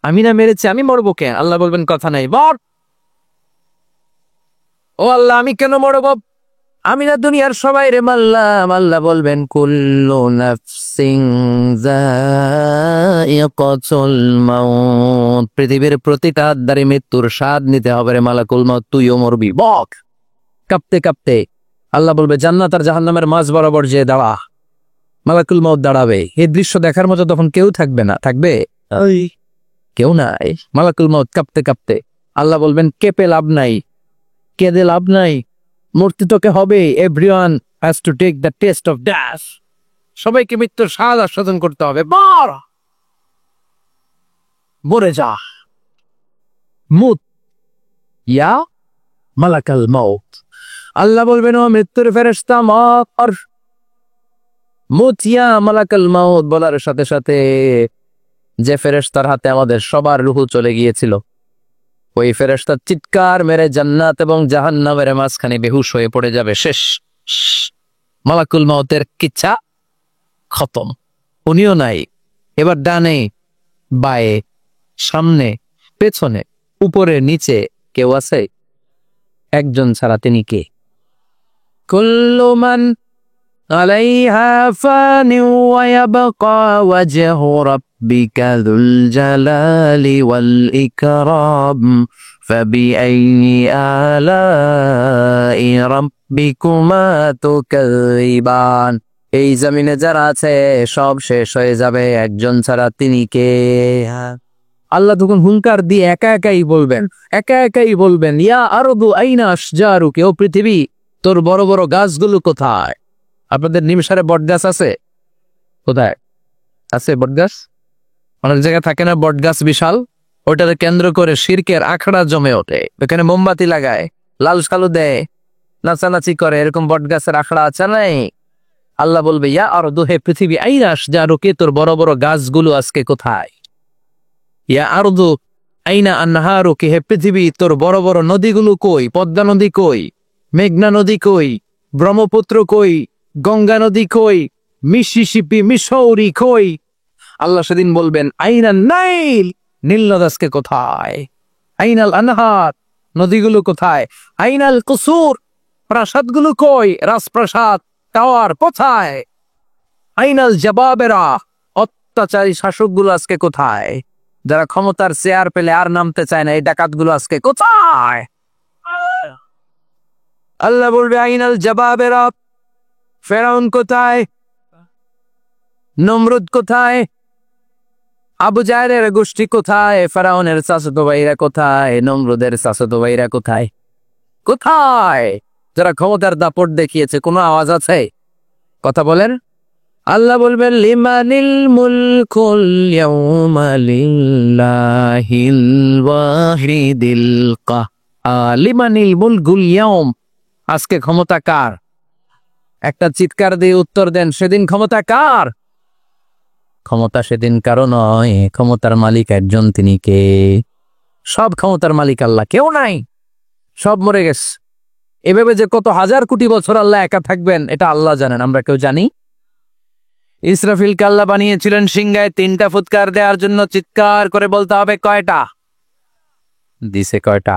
[SPEAKER 1] আমি না মেরেছি, আমি মরবো কেন? আল্লাহ বলবেন কথা নাই, মর। ও আল্লাহ আমি কেন মরব? আমি না দুনিয়ার সবাই রে মারলাম। আল্লাহ বলবেন কুল্লু নাফসিন যায়িকাতুল মাউত, পৃথিবীর প্রতিটা আত্মারে মৃত্যুর স্বাদ নিতে হবে রে মালাকুল মাউত, তুইও মরবি। বক কাঁপতে কাঁপতে আল্লাহ বলবে জান্নাত আর জাহান্নামের মাঝ বরাবর যে দাঁড়া। মালাকুল মাউত দাঁড়াবে। এই দৃশ্য দেখার মতো তখন কেউ থাকবে না। থাকবে? ওই কেউ নাই। মালাকুল মাউত কাঁপতে কাঁপতে আল্লাহ বলবেন কেঁপে লাভ নাই, কেঁদে লাভ নাই, মূর্তি তোকে হবে। Everyone has to take the taste of dash, সবাইকে মৃত্যুর স্বাদ আস্বাদন করতে হবে। মরে যা। মুত ইয়া মালাকাল মাউত। আল্লাহ বলবেন ও মৃত্যুর ফেরেশতা মর। মুত ইয়া মালাকাল মাউত বলার সাথে সাথে যে ফেরেশতার হাতে আমাদের সবার রুহ চলে গিয়েছিল, ওই ফেরেশতা চিৎকার মেরে জান্নাত এবং জাহান্নামের মাঝখানে বেহুশ হয়ে পড়ে যাবে। শেষ। মালাকুল মাউতের কিচ্ছা খতম, উনিও নাই। এবার ডানে বায়ে সামনে পেছনে উপরে নিচে কেউ আছে? একজন ছাড়া তিনি কে? কুল্লু মান আলাইহা ফানিন ওয়া ইয়াবকা ওয়াজহু রাব্বিকা যুল জালালি ওয়াল ইকরাম ফাবিআইয়ি আলাই রাব্বিকুমা তুকাযিবান। এই জমিনে যারা আছে সব শেষ হয়ে যাবে, একজন ছাড়া তিনি কে? আল্লাহ তখন হুঙ্কার দিয়ে একা একাই বলবেন ইয়া আরদু আইনা আশজারুকি, ও পৃথিবী তোর বড় বড় গাছগুলো কোথায়? আপনাদের নিমসারে বট গাছ আছে? কোথায় আছে বট গাছ? অনেক জায়গায় থাকে না বট গাছ বিশাল, ওইটাকে কেন্দ্র করে শিরকের আখড়া জমে ওঠে, ওখানে মোমবাতি লাগায়, লাল সালু দেয়, নাচানাচি করে, এরকম বট গাছের আখড়া আছে নাই? আল্লাহ বলবে ইয়া আরদু, হে পৃথিবী, আইনা আশজারুকি, তোর বড় বড় গাছগুলো আজকে কোথায়? ইয়া আরদু আইনা আনহারুকি, হে পৃথিবী তোর বড় বড় নদীগুলো কই? পদ্মা নদী কই? মেঘনা নদী কই? ব্রহ্মপুত্র কই? গঙ্গা নদী কই? মিসিসিপি, মিসৌরি কই? আল্লাহ সেদিন বলবেন আইনা নাইল, নীল নদ আজকে কোথায়? আইনাল আনহার, নদীগুলো কোথায়? আইনাল কুসুর, প্রাসাদগুলো কই? রাজপ্রাসাদ, টাওয়ার কোথায়? আইনাল জবাবেরা, অত্যাচারী শাসকগুলো আজকে কোথায়? যারা ক্ষমতার চেয়ার পেলে আর নামতে চায় না, এই ডাকাতগুলো আজকে কোথায়? আল্লাহ বলবে আইনাল জবাবেরা, ফেরাউন কোথায়? নমরুদ কোথায়? আবু জাহেলের গোষ্ঠী কোথায়? ফেরাউনের চাচাতো ভাইরা কোথায়? নমরুদের চাচাতো ভাইরা কোথায়? কোথায়? যারা ক্ষমতার দাপট দেখিয়েছে, কোনো আওয়াজ আছে? কথা বলেন। আল্লাহ বলবেন লিমানিল মুলকুল ইয়াউমা লিল্লাহিল ওয়াহিদিল কাহ্হার, লিমানিল মুলকুল ইয়াউম, আজকে ক্ষমতা কার? একটা চিৎকার দিয়ে উত্তর দেন, সেদিন ক্ষমতা কার? ক্ষমতা সেদিন কারো নয়, ক্ষমতার মালিক একজন, তিনি কে? সব ক্ষমতার মালিক আল্লাহ, কেউ নাই, সব মরে গেছে। এভাবে যে কত হাজার কোটি বছর আল্লাহ একা থাকবেন এটা আল্লাহ জানেন, আমরা কেউ জানি? ইসরাফিল আল্লাহ বানিয়েছিলেন সিংহায় 3টা ফুৎকার দেওয়ার জন্য, চিৎকার করে বলতে হবে কয়টা? দিছে কয়টা?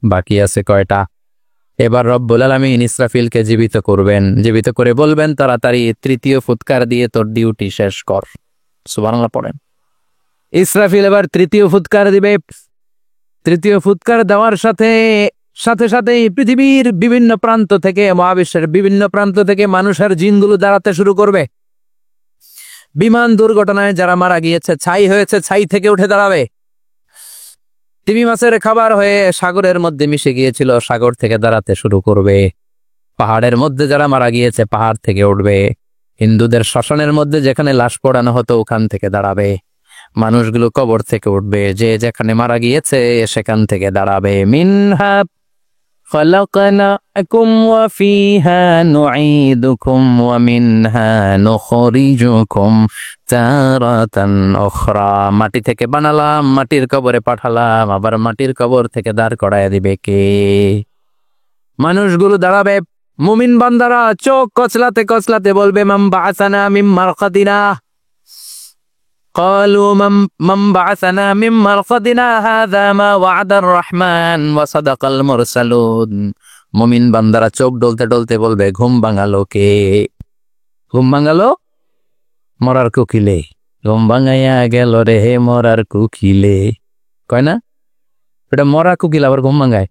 [SPEAKER 1] বাকি আছে কয়টা? এবার রব্বুল আলামিন ইসরাফিলকে জীবিত করবেন, জীবিত করে বলবেন তাড়াতাড়ি 3য় ফুৎকার দিয়ে তোর ডিউটি শেষ কর। সুবহানাল্লাহ পড়েন। ইসরাফিল এবার 3য় ফুৎকার দিবে। 3য় ফুৎকার দেওয়ার সাথে সাথে পৃথিবীর বিভিন্ন প্রান্ত থেকে, মহাবিশ্বের বিভিন্ন প্রান্ত থেকে মানুষের জিনগুলো দাঁড়াতে শুরু করবে। বিমান দুর্ঘটনায় যারা মারা গিয়েছে, ছাই হয়েছে, ছাই থেকে উঠে দাঁড়াবে। তিমি মাছের খাবার হয়ে সাগরের মধ্যে মিশে গিয়েছিল, সাগর থেকে দাঁড়াতে শুরু করবে। পাহাড়ের মধ্যে যারা মারা গিয়েছে, পাহাড় থেকে উঠবে। হিন্দুদের শ্মশানের মধ্যে যেখানে লাশ পোড়ানো হতো, ওখান থেকে দাঁড়াবে। মানুষগুলো কবর থেকে উঠবে, যে যেখানে মারা গিয়েছে সেখান থেকে দাঁড়াবে। মিনহা خلقناكم وفيها نعيدكم ومنها نخرجكم تارة أخرى, মাটি থেকে বানালাম, মাটির কবরে পাঠালাম, আবার মাটির কবর থেকে দাঁড় করায় দিবে কে? মানুষগুলো দাঁড়াবে। মুমিন বান্দারা চোখ কচলাতে কচলাতে বলবে মান বাআসানা মিন মারকাদিনা, قالوا من بعثنا من مرقدنا هذا ما وعد الرحمن وصدق المرسلون। মুমিন বান্দারা চোখ ডলতে ডলতে বলবে ঘুম ভাঙালো কে? ঘুম ভাঙালো মরার কুকিলে, ঘুম ভাঙাইয়া গেল রে হে মরার কুকিলে, কয় না? এটা মরা কুকিল আবার ঘুম ভাঙায়,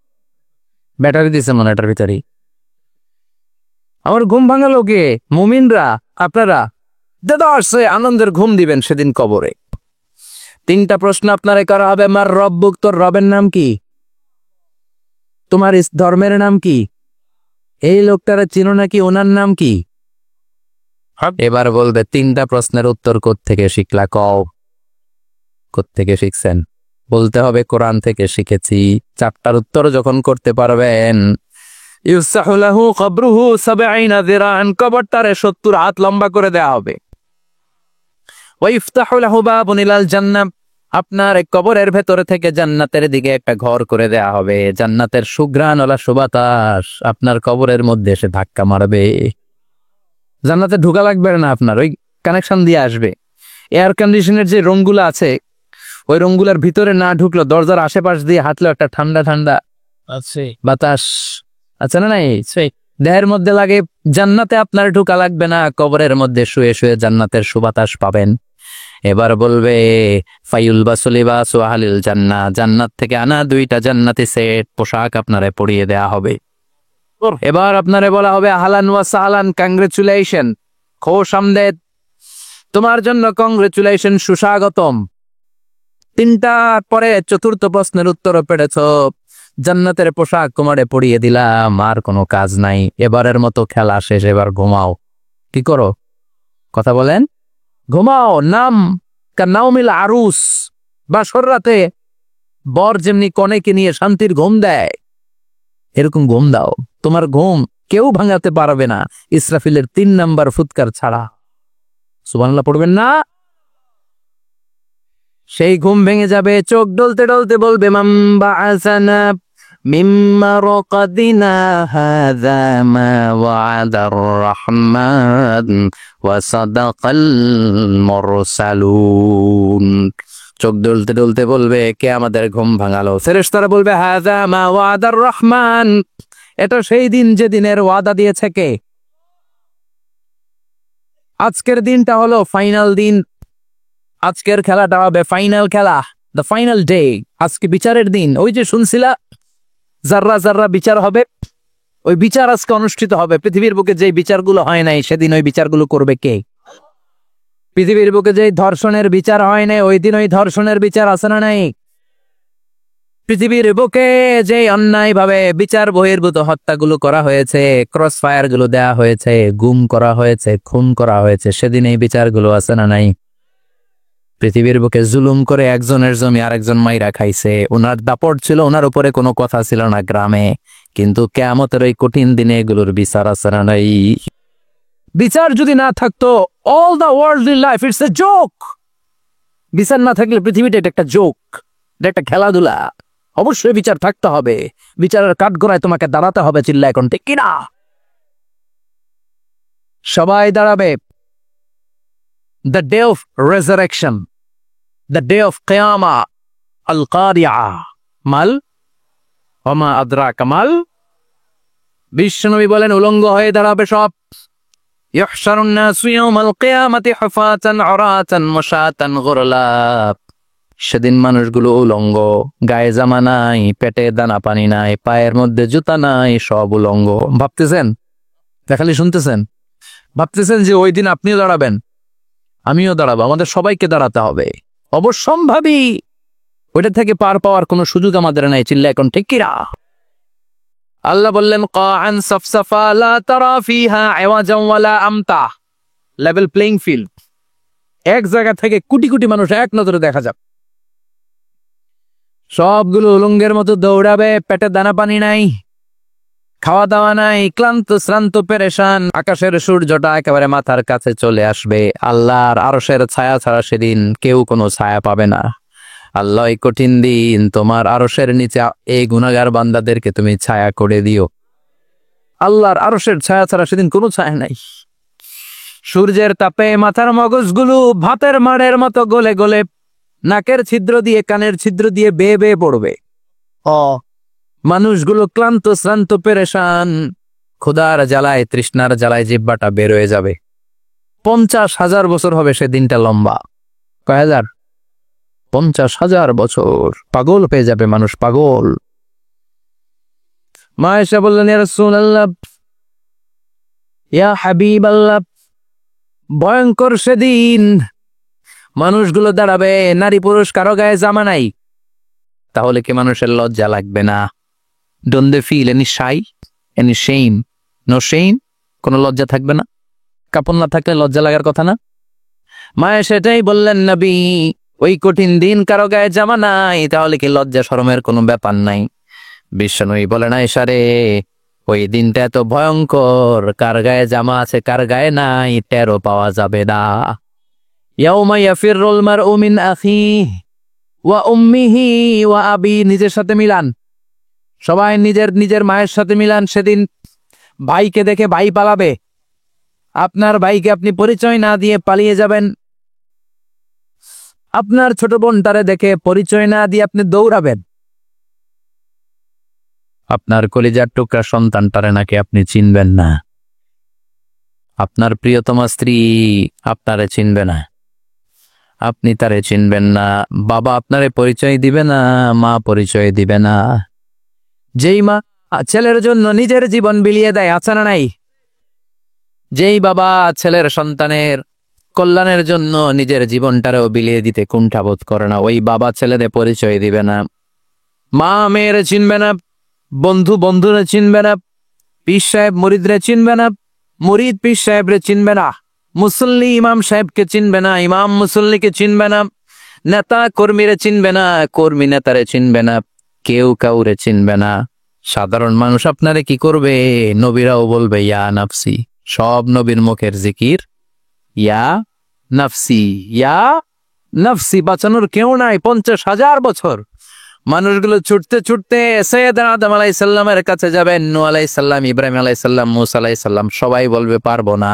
[SPEAKER 1] ব্যাটারি দিছে মনে এটার ভিতরে। আমার ঘুম ভাঙালো কে? মুমিনরা, আপনারা দাদা আসছে, আনন্দের ঘুম দিবেন সেদিন কবরে। 3টা প্রশ্ন আপনারে করা হবে। মার রব্বুক, তোর রবের নাম কি? তোমার ধর্মের নাম কি? এই লোকটারা চিনো নাকি, ওনার নাম কি? এবার বলবে 3টা প্রশ্নের উত্তর কোত্থেকে শিখলা কও? কোত্থেকে শিখছেন? বলতে হবে কোরআন থেকে শিখেছি। 4টার উত্তর যখন করতে পারবেন, ইউসাহু লাহু কবরুহু 70 যিরাআন, কবরটারে 70 হাত লম্বা করে দেয়া হবে। ওয়া ইফতাহু লাহু বাবুন ইলাল জান্নাহ, আপনার কবরের ভেতরে থেকে জান্নাতের দিকে একটা ঘর করে দেয়া হবে। জান্নাতের সুঘ্রাণওয়ালা সুবাতাস আপনার কবরের মধ্যে এসে ধাক্কা মারবে। জান্নাতে ঢোকা লাগবে না, আপনার ওই কানেকশন দিয়ে আসবে। এয়ার কন্ডিশনের যে রুমগুলো আছে, ওই রুমগুলোর ভিতরে না ঢুকলো, দরজার আশেপাশ দিয়ে হাঁটলো একটা ঠান্ডা ঠান্ডা
[SPEAKER 2] আছে
[SPEAKER 1] বাতাস আছে না নাই?
[SPEAKER 2] সেই
[SPEAKER 1] দেহের মধ্যে লাগে। জান্নাতে আপনার ঢোকা লাগবে না, কবরের মধ্যে শুয়ে শুয়ে জান্নাতের সুবাতাস পাবেন। এবার বলবে ফাইউল বাসুলিবাস আহলিল জান্নাহ, জান্নাত থেকে আনা 2টা জান্নাতি সেট পোশাক আপনারে পরিয়ে দেয়া হবে। এবার আপনারে বলা হবে আহলান ওয়া সাহলান, কংগ্রেচুলেশন, খোশ আমদেদ, তোমার জন্য কংগ্রেচুলেশন, সুস্বাগতম। 3টা পরে 4র্থ প্রশ্নের উত্তর পেরেছ, জান্নাতের পোশাক তোমারে পরিয়ে দিলাম, আর কোনো কাজ নাই, এবারের মতো খেলা শেষ, এবার ঘুমাও। কি করো? কথা বলেন। ঘুমাও। নাম কানাউমিল আরুস, বাসর রাতে বর যেমনি কনেকে নিয়ে শান্তির ঘুম দেয়, এরকম ঘুম দাও। তোমার ঘুম কেউ ভাঙাতে পারবে না, ইসরাফিলের 3 নাম্বার ফুৎকার ছাড়া। সুবহানাল্লাহ পড়বেন না? সেই ঘুম ভেঙে যাবে, চোখ ডলতে ডলতে বলবে মান বাআসানা মিন মারকাদিনা হাযা মা ওয়া'দার রহমান ওয়া সাদাকাল মুরসালুন। চোখ ডলতে ডলতে বলবে কে আমাদের ঘুম ভাঙালো? ফেরেশতারা বলবে হাযা মা ওয়া'দার রহমান, এটা সেই দিন যে দিনের ওয়াদা দিয়েছে কে? আজকের দিনটা হলো ফাইনাল দিন, আজকের খেলাটা হবে ফাইনাল খেলা, দ্য ফাইনাল ডে। আজকে বিচারের দিন। ওই যে শুনছিলা যাররা যাররা বিচার হবে, ওই বিচার আজকে অনুষ্ঠিত হবে। পৃথিবীর বুকে যে বিচারগুলো হয় নাই, সেদিন ওই বিচারগুলো করবে কে? পৃথিবীর বুকে যে ধর্ষণের বিচার হয় নাই, ওই দিন ওই ধর্ষণের বিচার আছে না নাই? পৃথিবীর বুকে যে অন্যায় ভাবে বিচার বহির্ভূত হত্যাগুলো করা হয়েছে, ক্রস ফায়ার গুলো দেয়া হয়েছে, গুম করা হয়েছে, খুন করা হয়েছে, সেদিন এই বিচারগুলো আছে না নাই? পৃথিবীর বুকে জুলুম করে একজনের জমি আরেকজন মাইরা খাইছে, ওনার দাপট ছিল, ওনার উপরে কোনো কথা ছিল না গ্রামে, কিন্তু কিয়ামতের ওই কঠিন দিনে এগুলোর বিচার আছে না নাই? বিচার যদি না থাকতো, all the worldly life it's a joke. বিচার না থাকলে পৃথিবীটা এটা একটা জোক, এটা একটা খেলাধুলা। অবশ্যই বিচার থাকতে হবে, বিচারের কাঠগড়ায় তোমাকে দাঁড়াতে হবে। চিল্লা এখন ঠিক কিনা? সবাই দাঁড়াবে। The day of resurrection, the day of কিয়ামা, আল কারিয়া, মাল ওমা আদরাকা মাল। বিশ্বনবী বলেন উলঙ্গ হয়ে দাঁড়াবে সব। ইহশারুন নাসু ইয়াউমাল কিয়ামাতি হুফাতান উরাতান মুশাতান গুরলা। সেদিন মানুষগুলো উলঙ্গ, গায়ে জামা নাই, পেটে দানা পানি নাই, পায়ের মধ্যে জুতা নাই, সব উলঙ্গ। ভাবতেছেন? দেখালি শুনতেছেন? ভাবতেছেন যে ওই দিন আপনিও দাঁড়াবেন, আমিও দাঁড়াবো, আমাদের সবাইকে দাঁড়াতে হবে। অবশ্যম্ভাবী। ওইটা থেকে পার পাওয়ার কোনো সুযোগ আমাদের নাই। চিল্লা এখন ঠিক কিনা? আল্লাহ বললেন কাআন সাফসাফা লা তারা ফিহা আওয়াজান ওয়ালা আমতা, লেভেল প্লেইং ফিল্ড। এক জায়গা থেকে কোটি কোটি মানুষ এক নজরে দেখা যাবে। সবগুলো উলঙ্গের মতো দৌড়াবে, পেটে দানা পানি নাই, খাওয়া দাওয়া নাই, ক্লান্ত শ্রান্ত পেরেশান। আকাশের সূর্যটা একেবারে মাথার কাছে চলে আসবে। আল্লাহর আরশের ছায়া ছাড়া সেদিন কেউ কোনো ছায়া পাবে না। আল্লাহ এই কঠিন দিন তোমার আরশের নিচে এই গুনাহগার বান্দাদেরকে তুমি ছায়া করে দিও। আল্লাহর আরশের ছায়া ছাড়া সেদিন কোনো ছায়া নাই। সূর্যের তাপে মাথার মগজগুলো ভাতের মাড়ের মতো গলে গলে নাকের ছিদ্র দিয়ে কানের ছিদ্র দিয়ে বেয়ে বেয়ে পড়বে। মানুষগুলো ক্লান্ত শ্রান্ত পেরেশান, ক্ষুধার জ্বালায় তৃষ্ণার জ্বালায় জিহ্বাটা বের হয়ে যাবে। 50,000 বছর হবে সেদিনটা লম্বা। কয় হাজার? 50,000 বছর। পাগল হয়ে যাবে মানুষ, পাগল। মা এসে বললেন ইয়া রাসূলুল্লাহ, ইয়া হাবিবাল্লাহ, ভয়ঙ্কর সেদিন। মানুষগুলো দাঁড়াবে, নারী পুরুষ কারো গায়ে জামা নাই। তাহলে কি মানুষের লজ্জা লাগবে না? Don't they feel any shy, any shame? No shame? কোনো লজ্জা থাকবে না? কাপড় না থাকলে লজ্জা লাগার কথা না? মায়ে সেটাই বললেন নবী, ওই কঠিন দিন কারো গায়ে জামা নাই, তাহলে কি লজ্জা শরমের কোনো ব্যাপার নাই? বিশ্বনবী বলেন আয়েশা রে, ওই দিনটা এত ভয়ঙ্কর, কার গায়ে জামা আছে কার গায়ে নাই টেরও পাওয়া যাবে না। ইয়াউমা ইয়াফিরুল মারউ মিন আখিহি ওয়া উম্মিহি ওয়া আবি, নিজের সাথে মিলান, সবাই নিজের নিজের মায়ের সাথে মিলান। সেদিন ভাইকে দেখে ভাই পালাবে। আপনার ভাইকে আপনি পরিচয় না দিয়ে পালিয়ে যাবেন। আপনার ছোট বোনটারে দেখে পরিচয় না দিয়ে আপনি দৌড়াবেন। আপনার কলিজার টুকরা সন্তানটারে নাকি আপনি চিনবেন না। আপনার প্রিয়তমা স্ত্রী আপনারে চিনবে না, আপনি তারে চিনবেন না। বাবা আপনারে পরিচয় দিবে না, মা পরিচয় দিবে না। যেই মা ছেলের জন্য নিজের জীবন বিলিয়ে দেয়, আছে না নাই? যেই বাবা ছেলের সন্তানের কল্যাণের জন্য নিজের জীবনটারেও বিলিয়ে দিতে কুণ্ঠাবোধ করে না, ওই বাবা ছেলেদের পরিচয় দিবে না। মা মেয়েরে চিনবে না, বন্ধু বন্ধুরে চিনবে না, পীর সাহেব মুরিদরে চিনবে না, মুরিদ পীর সাহেবরে চিনবে না, মুসল্লি ইমাম সাহেবকে চিনবে না, ইমাম মুসল্লিকে চিনবে না, নেতা কর্মীরে চিনবে না, কর্মী নেতারে চিনবে না, কেউ কাউরে চিনবে না। সাধারণ মানুষ আপনারে কি করবে? নবীরাও বলবে ইয়া নাফসি। সব নবীর মুখের জিকির ইয়া নাফসি, ইয়া নাফসি। বাঁচানোর কেউ নাই। 50,000 বছর মানুষগুলো ছুটতে ছুটতে সৈয়দনা আদম আলাইহিস সালামের কাছে যাবেন, নূহ আলাইহিস সালাম, ইব্রাহিম আলাইহিস সালাম, মূসা আলাইহিস সালাম। সবাই বলবে পারবো না,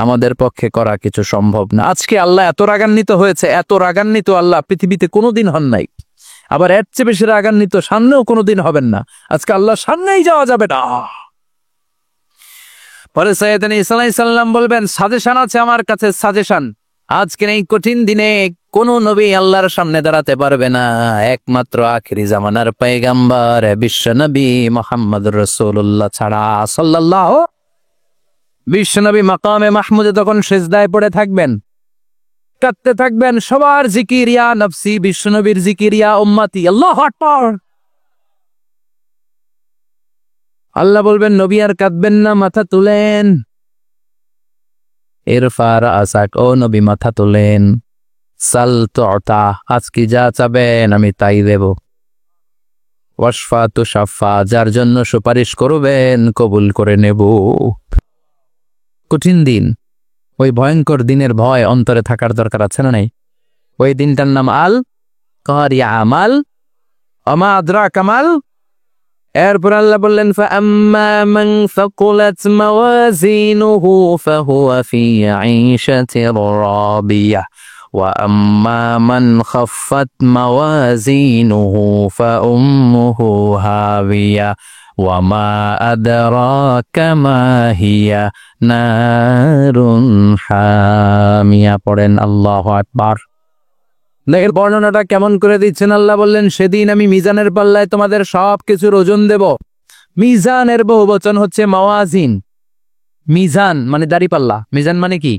[SPEAKER 1] আমাদের পক্ষে করা কিছু সম্ভব না। আজকে আল্লাহ এত রাগান্বিত হয়েছে, এত রাগান্বিত আল্লাহ পৃথিবীতে কোনোদিন হন নাই। আবার এর চেয়ে বেশি রাগান্বিত সামনেও কোনোদিন হবেন না। আজকে আল্লাহ সামনেই যাওয়া যাবে না। পরে সৈয়দনা ঈসা আলাইহিস সালাম বলবেন, সাজেশন আছে আমার কাছে, সাজেশন। আজকের এই কঠিন দিনে কোন নবী আল্লাহর সামনে দাঁড়াতে পারবে না, একমাত্র আখিরি জামানার পয়গাম্বর বিশ্ব নবী মুহাম্মদুর রাসূলুল্লাহ ছাড়া সাল্লাল্লাহু। বিশ্ব নবী মাকামে মাহমুদে তখন সিজদায় পড়ে থাকবেন, কাঁদতে থাকবেন। সবার জিকির ইয়া নফসি, বিশ্ব নবীর জিকির ইয়া উম্মতি। আল্লাহু আকবার। আল্লাহ বলবেন নবী আর কাঁদবেন না, মাথা তুলেন। ইরফার আসাক, ও নবী মাথা তোলেন। সাল তুতা, আজকে যা চাবেন আমি তাই দেব। ওয়াশফা তুশাফা, যার জন্য সুপারিশ করবেন কবুল করে নেব। কঠিন দিন, ওই ভয়ঙ্কর দিনের ভয় অন্তরে থাকার দরকার আছে না নাই? ওই দিনটার নাম আল কারিয়া, আমাল আমা আদরা কামাল। এরপর আল্লাহ বললেন ফাআম্মা মান সাকুলাত মাওয়াজিনুহু ফাহুয়া ফি আইশাতির রাদিয়াহ ওয়া আম্মা মান খাফফাত মাওয়াজিনুহু ফাউম্মুহু হাবিয়া ওয়া মা আদরাকা মা হিয়া নারুন হামিয়া। পড়েন আল্লাহু আকবার। এর বর্ণনাটা কেমন করে দিচ্ছেন আল্লাহ বললেন, সেদিন আমি মিজানের পাল্লায় তোমাদের সব কিছুর ওজন দেব। মিজানের বহুবচন হচ্ছে মাওয়াজিন। মিজান মানে দাড়িপাল্লা, মিজান মানে কি?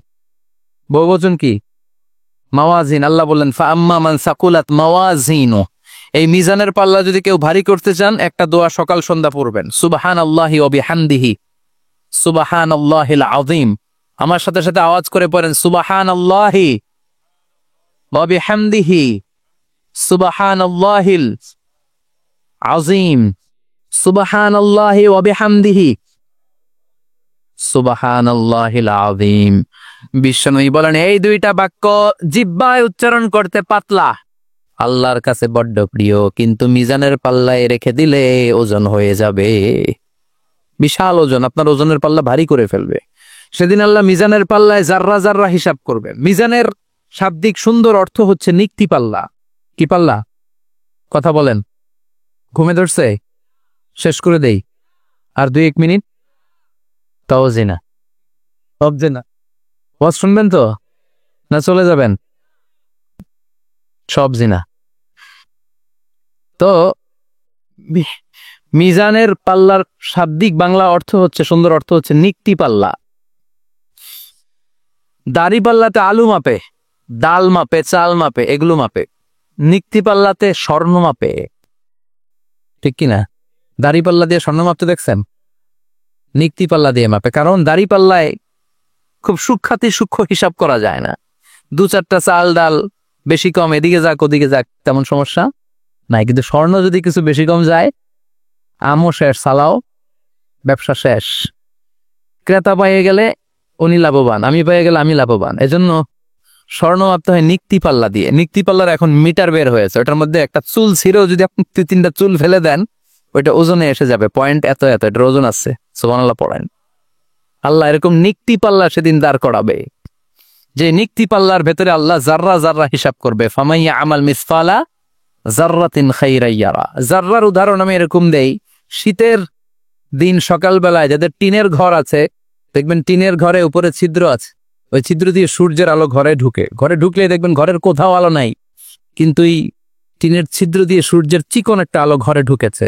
[SPEAKER 1] বহুবচন কি? মাওয়াজিন। আল্লাহ বললেন ফাআম্মা মান সাকুলাত মাওয়াজিনু, এই মিজানের পাল্লা যদি কেউ ভারী করতে চান, একটা দোয়া সকাল সন্ধ্যা পড়বেন, সুবহানাল্লাহি ওয়া বিহামদিহি সুবহানাল্লাহিল আযীম। আমার সাথে সাথে আওয়াজ করে পড়েন সুবহানাল্লাহি ওয়া বিহামদিহি সুবহানাল্লাহিল আযীম, সুবহানাল্লাহি ওয়া বিহামদিহি সুবহানাল্লাহিল আযীম। বিশ্বনবী বলেন এই দুইটা বাক্য জিহ্বায় উচ্চারণ করতে পাতলা, আল্লাহর কাছে বড্ড প্রিয়, কিন্তু মিজানের পাল্লায় রেখে দিলে ওজন হয়ে যাবে, বিশাল ওজন, আপনার ওজনের পাল্লা ভারী করে ফেলবে। সেদিন আল্লাহ মিজানের পাল্লায় জাররা জাররা হিসাব করবে। মিজানের শাব্দিক সুন্দর অর্থ হচ্ছে নিক্তি পাল্লা। কি পাল্লা? কথা বলেন, ঘুমে ধরছে? শেষ করে দেই, আর 2-1 মিনিট। তাও জিনা, সব জিনা। ওয়াজ শুনবেন তো না চলে যাবেন? সব জিনা। তো মিজানের পাল্লার শাব্দিক বাংলা অর্থ হচ্ছে, সুন্দর অর্থ হচ্ছে নিক্তি পাল্লা। দাড়ি পাল্লাতে আলু মাপে, ডাল মাপে, চাল মাপে, এগুলো মাপে। নিক্তি পাল্লাতে স্বর্ণ মাপে, ঠিক কিনা? দাড়ি পাল্লা দিয়ে স্বর্ণ মাপতে দেখছেন? নিক্তি পাল্লা দিয়ে মাপে, কারণ দাড়ি পাল্লায় খুব সূক্ষ্ম হিসাব করা যায় না। 2-4টা চাল ডাল বেশি কম এদিকে যাক ওদিকে যাক তেমন সমস্যা নাই, কিন্তু স্বর্ণ যদি কিছু বেশি কম যায়, আমও শেষ, সালাও ব্যবসা শেষ। ক্রেতা পাইয়ে গেলে উনি লাভবান, আমি পাইয়ে গেলে আমি লাভবান। এজন্য স্বর্ণ মাপতে হয় নিক্তি পাল্লা দিয়ে। নিক্তি পাল্লার এখন মিটার বের হয়েছে, ওটার মধ্যে একটা চুল ছিঁড়েও যদি আপনি 2-3টা চুল ফেলে দেন, ওইটা ওজনে এসে যাবে, পয়েন্ট এত এত, এটার ওজন আছে। সুবহানাল্লাহ পড়েন। আল্লাহ এরকম নিক্তি পাল্লা সেদিন দাঁড় করাবে, যে নিক্তি পাল্লার ভেতরে আল্লাহ জাররা জাররা হিসাব করবে। ফামাইয়া আমাল মিসফালা জাররাতিন খাইরান ইয়ারা। জাররার উদাহরণ আমি এরকম দেই, শীতের দিন সকালবেলায় যাদের টিনের ঘর আছে, দেখবেন টিনের ঘরে উপরে ছিদ্র আছে, ওই ছিদ্র দিয়ে সূর্যের আলো ঘরে ঢুকলে দেখবেন ঘরের কোথাও আলো নাই, কিন্তু এই টিনের ছিদ্র দিয়ে সূর্যের চিকন একটা আলো ঘরে ঢুকেছে।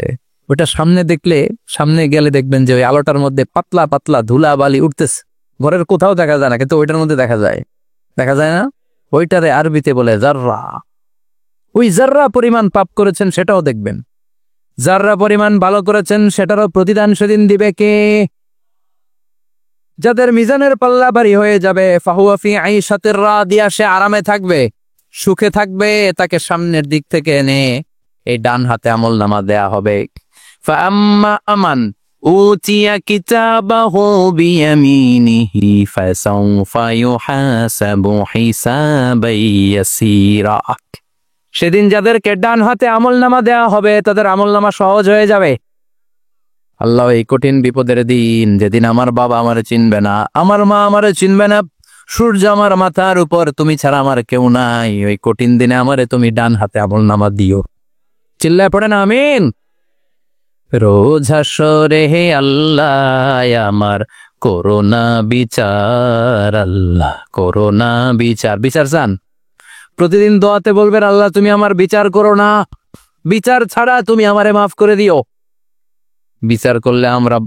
[SPEAKER 1] ওটা সামনে গেলে দেখবেন যে ওই আলোটার মধ্যে পাতলা পাতলা ধুলা বালি উঠতেছে, ঘরের কোথাও দেখা যায় না, কিন্তু ওইটার মধ্যে দেখা যায় না? ওইটারে আরবিতে বলে জাররা। ওই জাররা পরিমাণ পাপ করেছেন সেটাও দেখবেন, জাররা পরিমাণ ভালো করেছেন সেটারও প্রতিদান সেদিন দিবে কে? যাদের মিজানের পাল্লা ভারী হয়ে যাবে, ফাহুয়া ফি আইশাতির রাদিয়া, সে আরামে থাকবে, সুখে থাকবে, তাকে সামনের দিক থেকে এনে এই ডান হাতে আমলনামা দেয়া হবে। ফাআম্মা আমান উতিয়া কিতাবাহু বিয়ামিনিহি ফাসাউফা ইউহাসাবু হিসাবান ইয়াসীরা। সেদিন যাদেরকে ডান হাতে আমলনামা দেয়া হবে তাদের আমলনামা সহজ হয়ে যাবে। আল্লাহ, এই কঠিন বিপদের দিন, যেদিন আমার বাবা আমারে চিনবে না, আমার মা আমারে চিনবে না, সূর্য আমার মাথার উপর, তুমি ছাড়া আমার কেউ নাই, ওই কঠিন দিনে আমারে তুমি ডান হাতে আমলনামা দিও। চিল্লায় পড়ে না আমিন। রোজ হাসরে হে আল্লাহ আমার করোনা বিচার, আল্লাহ করোনা বিচার। বিচার চান? প্রতিদিন দোয়াতে বলবেন, আল্লাহ তুমি আমার বিচার করো না, বিচার ছাড়া তুমি আমারে মাফ করে দিও। বিচার করলে আমরা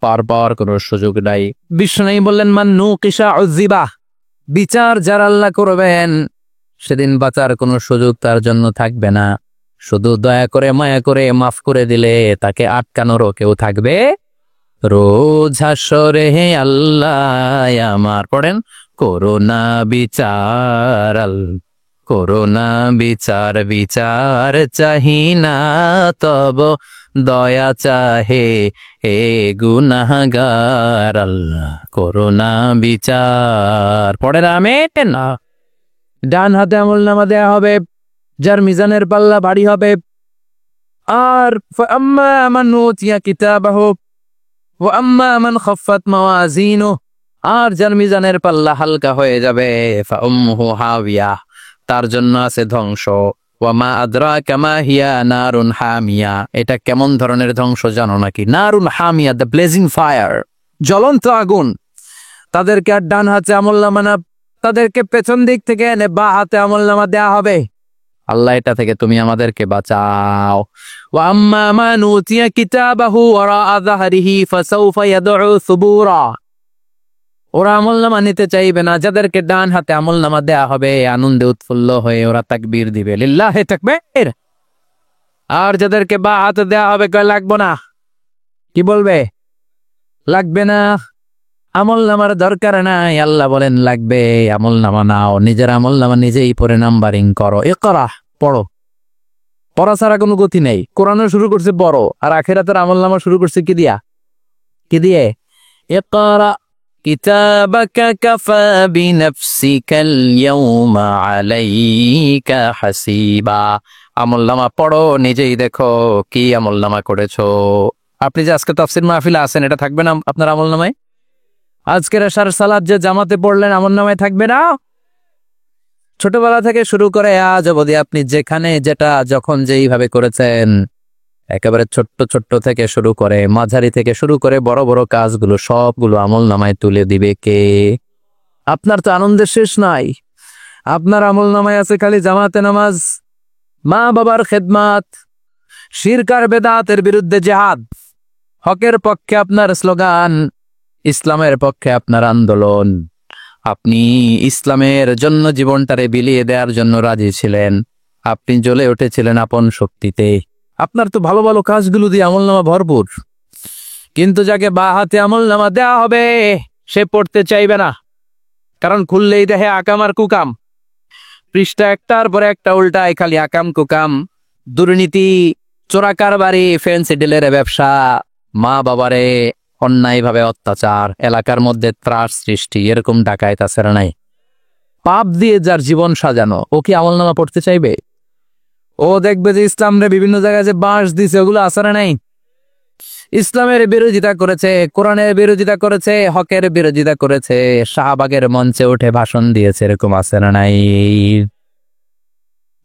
[SPEAKER 1] পার পাওয়ার কোনো সুযোগ নাই। বিষ্ণু বললেন, মান নুকিশা উযিবা, বিচার যার আল্লাহ করবেন সেদিন বাঁচার কোনো সুযোগ তার জন্য থাকবে না। শুধু দয়া করে মায়া করে মাফ করে দিলে তাকে আটকানোরও কেউ থাকবে। রোজ হাসরে হে আল্লাহ আমার, পড়েন, করোনা বিচার, করোনা বিচার, বিচার চাহি না তব দয়া চাহে এ গুনাহগার, আল্লাহ করোনা বিচার। পড়েন আমিন। ডান হাতে আমলনামা দেয়া হবে যার মিজানের পাল্লা ভারী হবে। আর ফাআম্মা মান উতিয়া কিতাবাহু ওয়া আম্মা মান খাফফাত মাওয়াজিনুহু, আর যার মিজানের পাল্লা হালকা হয়ে যাবে, ফাউম্মুহু হাওিয়া, তার জন্য আছে ধ্বংস। ওয়া মা আদরাকা মা হিয়া নারুন হামিয়া, এটা কেমন ধরনের ধ্বংস জানো নাকি? নারুন হামিয়া, দ্য ব্লেজিং ফায়ার, জ্বলন্ত আগুন। তাদেরকে আর ডান হাতে আমলনামা না, তাদেরকে পেছন দিক থেকে এনে বা হাতে আমলনামা দেয়া হবে। আল্লাহ, এটা থেকে তুমি আমাদেরকে বাঁচাও। ওয়া আম্মা মান উতিয়া কিতাবাহু ওয়ারাআ যাহরিহি ফাসাউফা ইয়াদউ সুবুরা, ওরা আমলনামা নিতে চাইবে না। যাদেরকে ডান হাতে আমলনামা দেয়া হবে আনন্দে উৎফুল্ল হয়ে ওরা তাকবীর দিবে, লিল্লাহি তাকবীর। আর যাদেরকে বা হাতে দেয়া হবে কয় লাগবে না, কি বলবে? লাগবে না, আমলনামার দরকার নাই। আল্লাহ বলেন লাগবে, আমলনামা নাও, নিজের আমলনামা নিজেই পড়ে নাম্বারিং করো। ইকরা, পড়ো, পড়া ছাড়া কোনো গতি নেই। কোরআনও শুরু করছে বড়, আর আখিরাতের আমলনামা শুরু করছে কি দিয়া? কি দিয়ে? ইকরা কিতাবাকা কাফা বিনাফসিকাল ইয়াউমা আলাইকা হাসিবা। আমলনামা পড়ো, নিজেই দেখো কি আমলনামা করেছো। আপনি যে আজকে তাফসীর মাহফিলে আছেন, এটা থাকবে না আপনার আমলনামায়? আজকের এশার সালাত যে জামাতে পড়লেন, আমলনামায় থাকবে না? ছোটবেলা থেকে শুরু করে আজ অবধি আপনি যেখানে যেটা যখন যেইভাবে করেছেন, একেবারে ছোট্ট ছোট্ট থেকে শুরু করে মাঝারি থেকে শুরু করে বড় বড় কাজগুলো সবগুলো আমলনামায় তুলে দিবে কে? আপনার তো আনন্দের শেষ নাই। আপনার আমলনামায় আছে খালি জামাতে নামাজ, মা বাবার খেদমাত, শিরক আর বেদাতের বিরুদ্ধে জিহাদ, হকের পক্ষে আপনার স্লোগান, ইসলামের পক্ষে আপনার আন্দোলন। আপনি ইসলামের জন্য জীবনটারে বিলিয়ে দেওয়ার জন্য রাজি ছিলেন, আপনি জ্বলে উঠেছিলেন আপন শক্তিতে। আপনার তো ভালো ভালো কাজগুলো দিয়ে আমলনামা ভরপুর, কিন্তু যাকে বা হাতে আমলনামা দেয়া হবে সে পড়তে চাইবে না, কারণ খুললেই দেখে আকাম আর কুকাম, পৃষ্ঠা একটার পরে একটা উল্টায় খালি আকাম কুকাম, দুর্নীতি, চোরা কারবারি, ফেন্সি ডিলের ব্যবসা, মা বাবারে অন্যায়ভাবে অত্যাচার, এলাকার মধ্যে ত্রাস সৃষ্টি, এরকম ডাকায়েত আছে না নাই? পাপ দিয়ে যার জীবন সাজানো, ও কি আমলনামা পড়তে চাইবে? ও দেখবে যে ইসলামরে বিভিন্ন জায়গায় যে বাঁশ দিছে, ওগুলো আছে না নাই? ইসলামের বিরোধিতা করেছে, কোরআনের বিরোধিতা করেছে, হকের বিরোধিতা করেছে, শাহবাগের মঞ্চে উঠে ভাষণ দিয়েছে, এরকম আছে না নাই?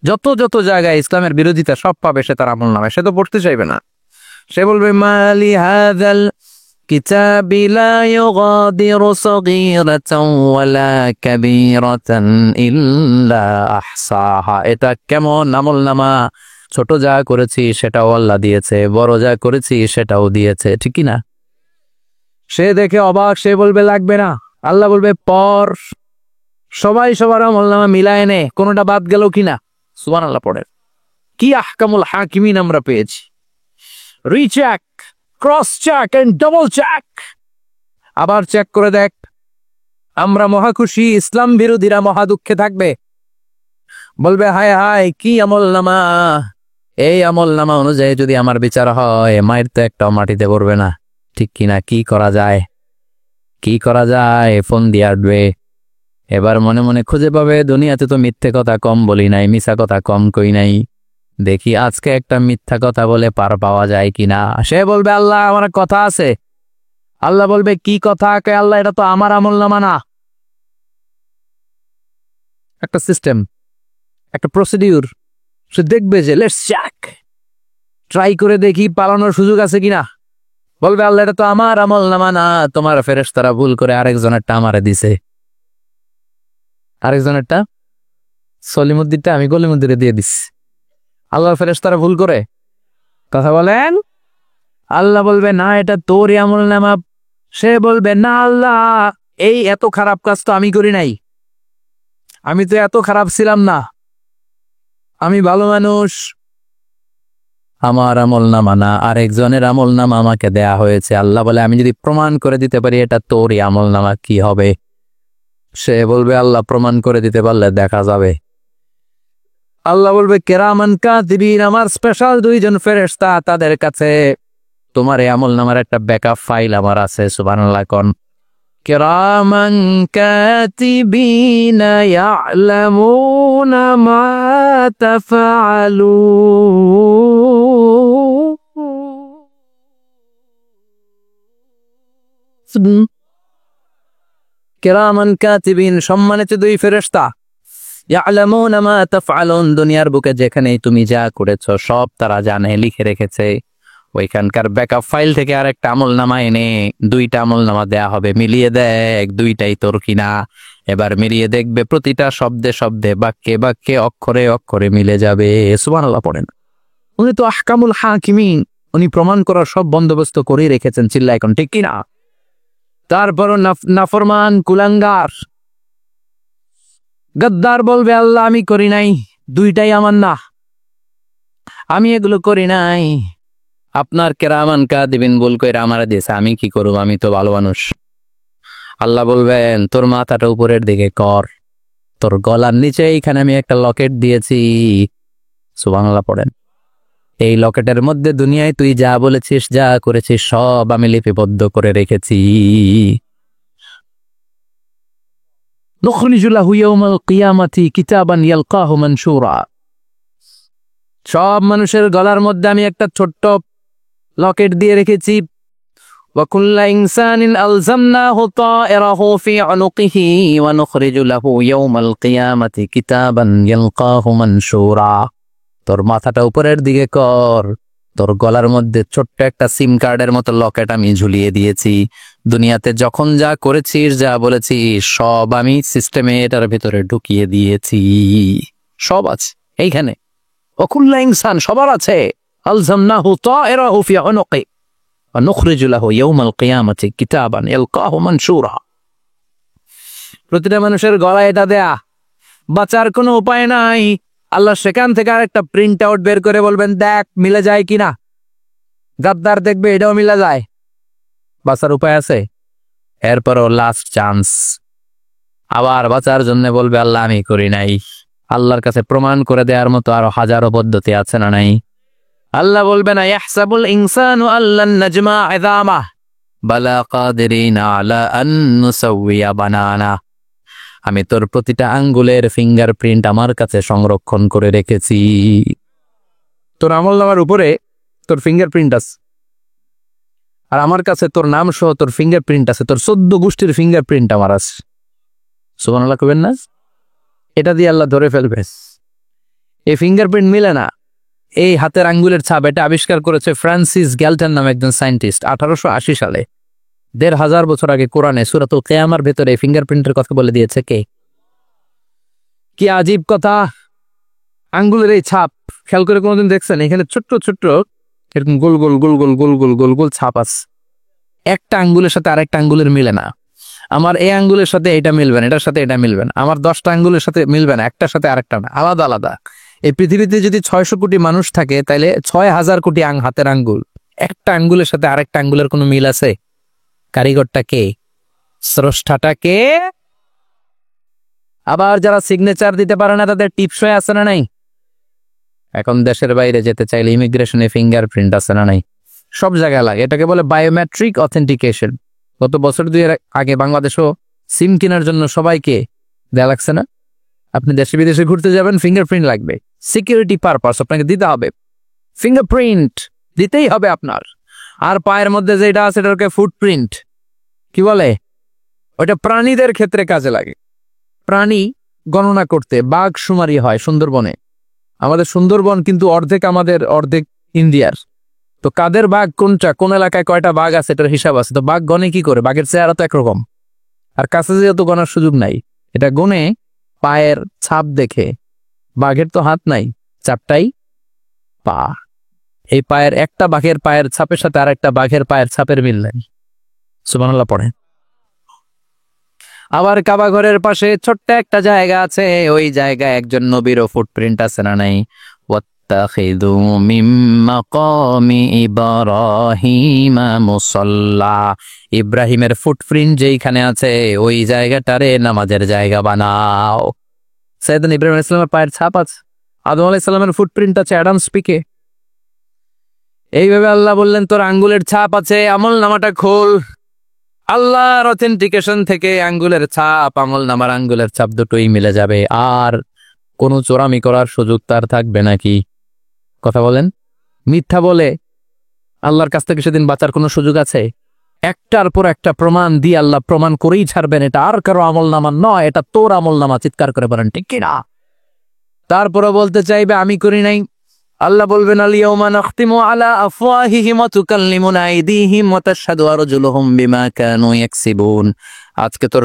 [SPEAKER 1] যত যত জায়গায় ইসলামের বিরোধিতা সব পাবে সে তার আমলনামায়, সে তো পড়তে চাইবে না। সে বলবে মালি হাযাল কিতাবি লা ইউগাদিরু সাগীরাতান ওয়ালা কাবীরাতান ইল্লা আহসাহা। এটা কেমন আমলনামা, ছোট যা করেছি সেটাও আল্লাহ দিয়েছে, বড় যা করেছি সেটাও দিয়েছে, ঠিক কি না? সে দেখে অবাক, সে বলবে লাগবে না। আল্লাহ বলবে পর, সবাই সবার আমলনামা মিলায় নে, কোনোটা বাদ গেল কিনা। সুবহানাল্লাহ পড়ে। কি আহকামুল হাকিমিন আমরা পেয়েছি। Recheck, cross check and double check, আবার চেক করে দেখ। আমরা মহা খুশি, ইসলাম বিরোধীরা মহা দুঃখে থাকবে, বলবে হায় হায় কি আমলনামা, এই আমলনামা অনুযায়ী যদি আমার বিচার হয় মায়ের তো একটাও মাটিতে পড়বে না, ঠিক কিনা? কি করা যায়, কি করা যায়? ফোন দিয়ে আসবে। এবার মনে মনে খুঁজে পাবে দুনিয়াতে তো মিথ্যে কথা কম বলি নাই, মিছা কথা কম কই নাই, দেখি আজকে একটা মিথ্যা কথা বলে পার পাওয়া যায় কিনা। সে বলবে আল্লাহ আমার কথা আছে। আল্লাহ বলবে কি কথা? আল্লাহ এটা তো আমার আমলনামা না। একটা সিস্টেম, একটা প্রসিডিউর। সে দেখবে যে লেটস চেক, ট্রাই করে দেখি পালানোর সুযোগ আছে কিনা। বলবে আল্লাহ এটা তো আমার আমলনামা না, তোমার ফেরেশতারা ভুল করে আরেকজনেরটা আমারে দিছে। আরেকজনেরটা সলিমুদ্দিনটা আমি গলিমুদ্দিরে দিয়ে দিচ্ছি। আল্লাহর ফেরেশতারা ভুল করে কথা বলেন। আল্লাহ বলবে না এটা তোরই আমলনামা। সে বলবে না আল্লাহ, এই এত খারাপ কাজ তো আমি করি নাই, আমি তো এত খারাপ ছিলাম না, আমি ভালো মানুষ। আমার আমলনামা না, আরেকজনের আমলনামা আমাকে দেয়া হয়েছে। আল্লাহ বলে আমি যদি প্রমাণ করে দিতে পারি এটা তোরই আমলনামা কি হবে? সে বলবে আল্লাহ প্রমাণ করে দিতে পারলে দেখা যাবে। আল্লাহ বলবে কিরামান কাতিবিন, আমার স্পেশাল দুইজন ফেরেশতা, তাদের কাছে তোমার এই আমলনামার একটা ব্যাকআপ ফাইল আমার আছে। সুবহানাল্লাহ কোন। কিরামান কাতিবিন ইয়ালামুনা মা তাফআলুন। কিরামান কাতিবিন সম্মানিত দুই ফেরেশতা, ইয়ালামুনা মা তাফআলুন, দুনিয়ার বুকে যেখানেই তুমি যা করেছো সব তারা জানে, লিখে রেখেছে। ওইখানকার ব্যাকআপ ফাইল থেকে আরেকটা আমলনামা এনে দুইটা আমলনামা দেয়া হবে, মিলিয়ে দেখ দুইটাই তোর কিনা। এবার মিলিয়ে দেখবে প্রতিটা শব্দে শব্দে, বাক্যে বাক্যে, অক্ষরে অক্ষরে মিলে যাবে। সুবহানাল্লাহ পড়েন। উনি তো আহকামুল হাকিমিন, উনি প্রমাণ করার সব বন্দোবস্ত করে রেখেছেন। চিল্লা এখন ঠিক কিনা? তারপর নাফরমান কুলাঙ্গার গদ্দার বলবে আল্লাহ আমি করি নাই, দুইটাই আমার না, আমি এগুলো করি নাই। আপনার কেরামান কাতিবিন ভুল কইরা আমারে দিয়েছে, আমি কি করব, আমি তো ভালো মানুষ। আল্লাহ বলবেন তোর মাথাটা উপরের দিকে কর, তোর গলার নিচে এইখানে আমি একটা লকেট দিয়েছি। সুবহানাল্লাহ পড়েন। এই লকেটের মধ্যে দুনিয়ায় তুই যা বলেছিস যা করেছিস সব আমি লিপিবদ্ধ করে রেখেছি। নুখরিজু লাহু ইয়াওমাল কিয়ামাতি কিতাবান ইয়ালকাহু মানশুরা। সব মানুষের গলার মধ্যে আমি একটা ছোট্ট লকেট দিয়ে রেখেছি। ওয়া কুল্লা ইনসানিন আলজামনাহু তায়রাহু ফি উনুকিহি ওয়া নুখরিজু লাহু ইয়াওমাল কিয়ামাতি কিতাবান ইয়ালকাহু মানশুরা। তোর মাথাটা উপরের দিকে কর, তোর গলার মধ্যে ছোট্ট একটা সিম কার্ডের মতো লকেট আমি ঝুলিয়ে দিয়েছি। দুনিয়াতে যখন যা করেছিস যা বলেছিস সব আমি সিস্টেমে এটার ভিতরে ঢুকিয়ে দিয়েছি, সব আছে এইখানে। ওকুল্লা ইনসান সবার আছে। আলজামনাহু তায়রাহু ফি উনুকি ওয়া নুখরিজু লাহু ইয়াওমাল কিয়ামাতি কিতাবান ইয়ালকাহু মানশুরা। প্রতিটা মানুষের গলায় এটা দেয়া, বাঁচার কোনো উপায় নাই। আল্লাহ সেখান থেকে আরেকটা প্রিন্ট আউট বের করে বলবেন দেখ মিলে যায় কিনা। গাদ্দার দেখবে এটাও মিলে যায়, বাঁচার উপায় আছে। এরপরও লাস্ট চান্স, আবার বাঁচার জন্য বলবে আল্লাহ আমি করি নাই। আল্লাহর কাছে প্রমাণ করে দেওয়ার মতো আরো হাজারো পদ্ধতি আছে না নাই? আল্লাহ বলবে না ইয়াহসাবুল ইনসানু আল্লান নাজমা ইযামা বালা কাদিরিনা আলা আন নুসাউইয়া বানানা। আমি তোর প্রতিটা আঙ্গুলের ফিঙ্গারপ্রিন্ট আমার কাছে সংরক্ষণ করে রেখেছি। তোর আমলনামার উপরে তোর ফিঙ্গারপ্রিন্ট আছে, আর আমার কাছে তোর নাম সহ তোর ফিঙ্গারপ্রিন্ট আছে, তোর 14 গোষ্ঠীর ফিঙ্গারপ্রিন্ট আমার আছে। সুবহানাল্লাহ কইবেন না? এটা দিয়ে আল্লাহ ধরে ফেলবে। এই ফিঙ্গারপ্রিন্ট মিলে না, এই হাতের আঙ্গুলের ছাপ এটা আবিষ্কার করেছে ফ্রান্সিস গ্যালটন নামে একজন সায়েন্টিস্ট 1880 সালে। 1500 বছর আগে কোরআনে সূরাতুল কিয়ামার ভেতরে ফিঙ্গারপ্রিন্টের কথা বলে দিয়েছে কে? কি আজীব কথা! আঙ্গুলের এই ছাপ খেয়াল করে কোনোদিন দেখছেন? এখানে ছোট্ট ছোট্ট এরকম গোল গোল গোল গোল গোল গোল গোল গোল ছাপ আছে। একটা আঙ্গুলের সাথে আরেকটা আঙ্গুলের মিলে না। আমার এই আঙ্গুলের সাথে এটা মিলবে না, এটার সাথে এটা মিলবে না। আমার 10টা আঙ্গুলের সাথে মিলবে না, একটার সাথে আরেকটা না, আলাদা আলাদা। এই পৃথিবীতে যদি 600 কোটি মানুষ থাকে তাহলে 6000 কোটি হাতের আঙ্গুল, একটা আঙ্গুলের সাথে আরেকটা আঙ্গুলের কোনো মিল আছে? কারিগরটা কে? স্রষ্টাটা কে? আবার যারা সিগনেচার দিতে পারে না তাদের টিপসই আছে না নাই? এখন দেশের বাইরে যেতে চাইলে ইমিগ্রেশনে ফিঙ্গারপ্রিন্ট আছে না নাই? সব জায়গায় লাগে। এটাকে বলে বায়োমেট্রিক অথেন্টিকেশন। গত বছর 2 আগে বাংলাদেশও সিম কেনার জন্য সবাইকে দেয়া লাগছে না? আপনি দেশে বিদেশে ঘুরতে যাবেন, ফিঙ্গারপ্রিন্ট লাগবে। সিকিউরিটি পারপাস আপনাকে দিতে হবে, ফিঙ্গারপ্রিন্ট দিতেই হবে আপনার। আর পায়ের মধ্যে যেটা আছে এটাকে ফুটপ্রিন্ট কি বলে? ওটা প্রাণীদের ক্ষেত্রে কাজে লাগে। প্রাণী গণনা করতে বাঘ শুমারি হয় সুন্দরবনে। আমাদের সুন্দরবন কিন্তু অর্ধেক আমাদের, অর্ধেক ইন্ডিয়ার। তো কাদের বাঘ কোনটা, কোন এলাকায় কয়টা বাঘ আছে এটার হিসাব আছে। তো বাঘ গনে কি করে? বাঘের চেহারা তো একরকম, আর কাছে যেহেতু গনার সুযোগ নাই, এটা গনে পায়ের ছাপ দেখে। বাঘের তো হাত নাই, চাপটাই পা। এই পায়ের একটা বাঘের পায়ের ছাপের সাথে আর একটা বাঘের পায়ের ছাপের মিল নাই। সুবহানাল্লাহ পড়ে। আবার কাবা ঘরের পাশে ছোট্ট একটা জায়গা আছে, ওই জায়গায় একজন নবীরও ফুটপ্রিন্ট আছে না নাই? ওয়াত্তাখিযু মিন মাকামি ইব্রাহিমা মুসাল্লা। ইব্রাহিমের ফুটপ্রিন্ট যেইখানে আছে ওই জায়গাটারে নামাজের জায়গা বানাও। সাইয়েদনা ইব্রাহিম আলাইহিস সালামের পায়ের ছাপ আছে, আদম আলাইহিস সালামের ফুটপ্রিন্ট আছে অ্যাডামস পিকে। এইভাবে আল্লাহ বললেন তোর আঙ্গুলের ছাপ আছে, আমল নামাটা খোল। আল্লাহর অথেন্টিকেশন থেকে আঙ্গুলের ছাপ, আমল নামার আঙ্গুলের ছাপ দুটোই মিলে যাবে। আর কোনো চোরামি করার সুযোগ তার থাকবে নাকি? কথা বলেন। মিথ্যা বলে আল্লাহর কাছ থেকে সেদিন বাঁচার কোনো সুযোগ আছে? একটার পর একটা প্রমাণ দিয়ে আল্লাহ প্রমাণ করেই ছাড়বেন এটা আর কারো আমল নামা নয়, এটা তোর আমল নামা। চিৎকার করে বলেন ঠিক কিনা? তারপরে বলতে চাইবে আমি করি নাই। আল্লাহ বলবেন আল-ইয়াউমা নাখতিমু আলা আফওয়াহিহিম ওয়া তুকাল্লিমুনা আইদিহিম ওয়া তাশহাদু আরজুলুহুম বিমা কানু ইয়াকসিবুন। আজকে তোর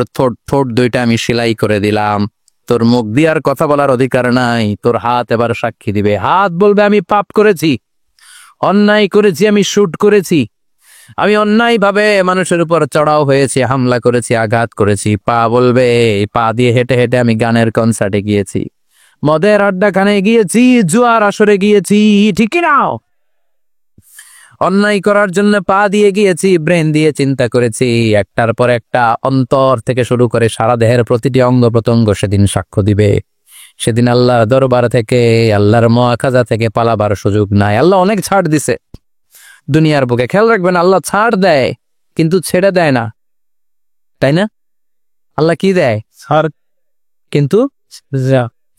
[SPEAKER 1] ঠোঁট দুইটা আমি সেলাই করে দিলাম, তোর মুখ দিয়ে আর কথা বলার অধিকার নাই। তোর হাত এবার সাক্ষী দিবে। হাত বলবে আমি পাপ করেছি, অন্যায় করেছি, আমি শুট করেছি, আমি অন্যায়ভাবে মানুষের উপর চড়াও হয়েছি, হামলা করেছি, আঘাত করেছি। পা বলবে পা দিয়ে হেঁটে হেঁটে আমি গানের কনসার্টে গিয়েছি, মদের আড্ডাখানে গিয়েছি, জুয়ার আসরে গিয়েছি, ঠিক না? অন্যায় করার জন্য পা দিয়ে গিয়েছি, ব্রেন দিয়ে চিন্তা করেছি। একটার পর একটা অন্তর থেকে শুরু করে সারা দেহের প্রতিটি অঙ্গ প্রত্যঙ্গ সেদিন সাক্ষ্য দিবে। সেদিন আল্লাহর দরবার থেকে, আল্লাহর মুআখাযা থেকে পালাবার সুযোগ নাই। আল্লাহ অনেক ছাড় দিছে দুনিয়ার বুকে। খেয়াল রাখবেন, আল্লাহ ছাড় দেয় কিন্তু ছেড়ে দেয় না, তাই না? আল্লাহ কি দেয়?
[SPEAKER 2] ছাড়।
[SPEAKER 1] কিন্তু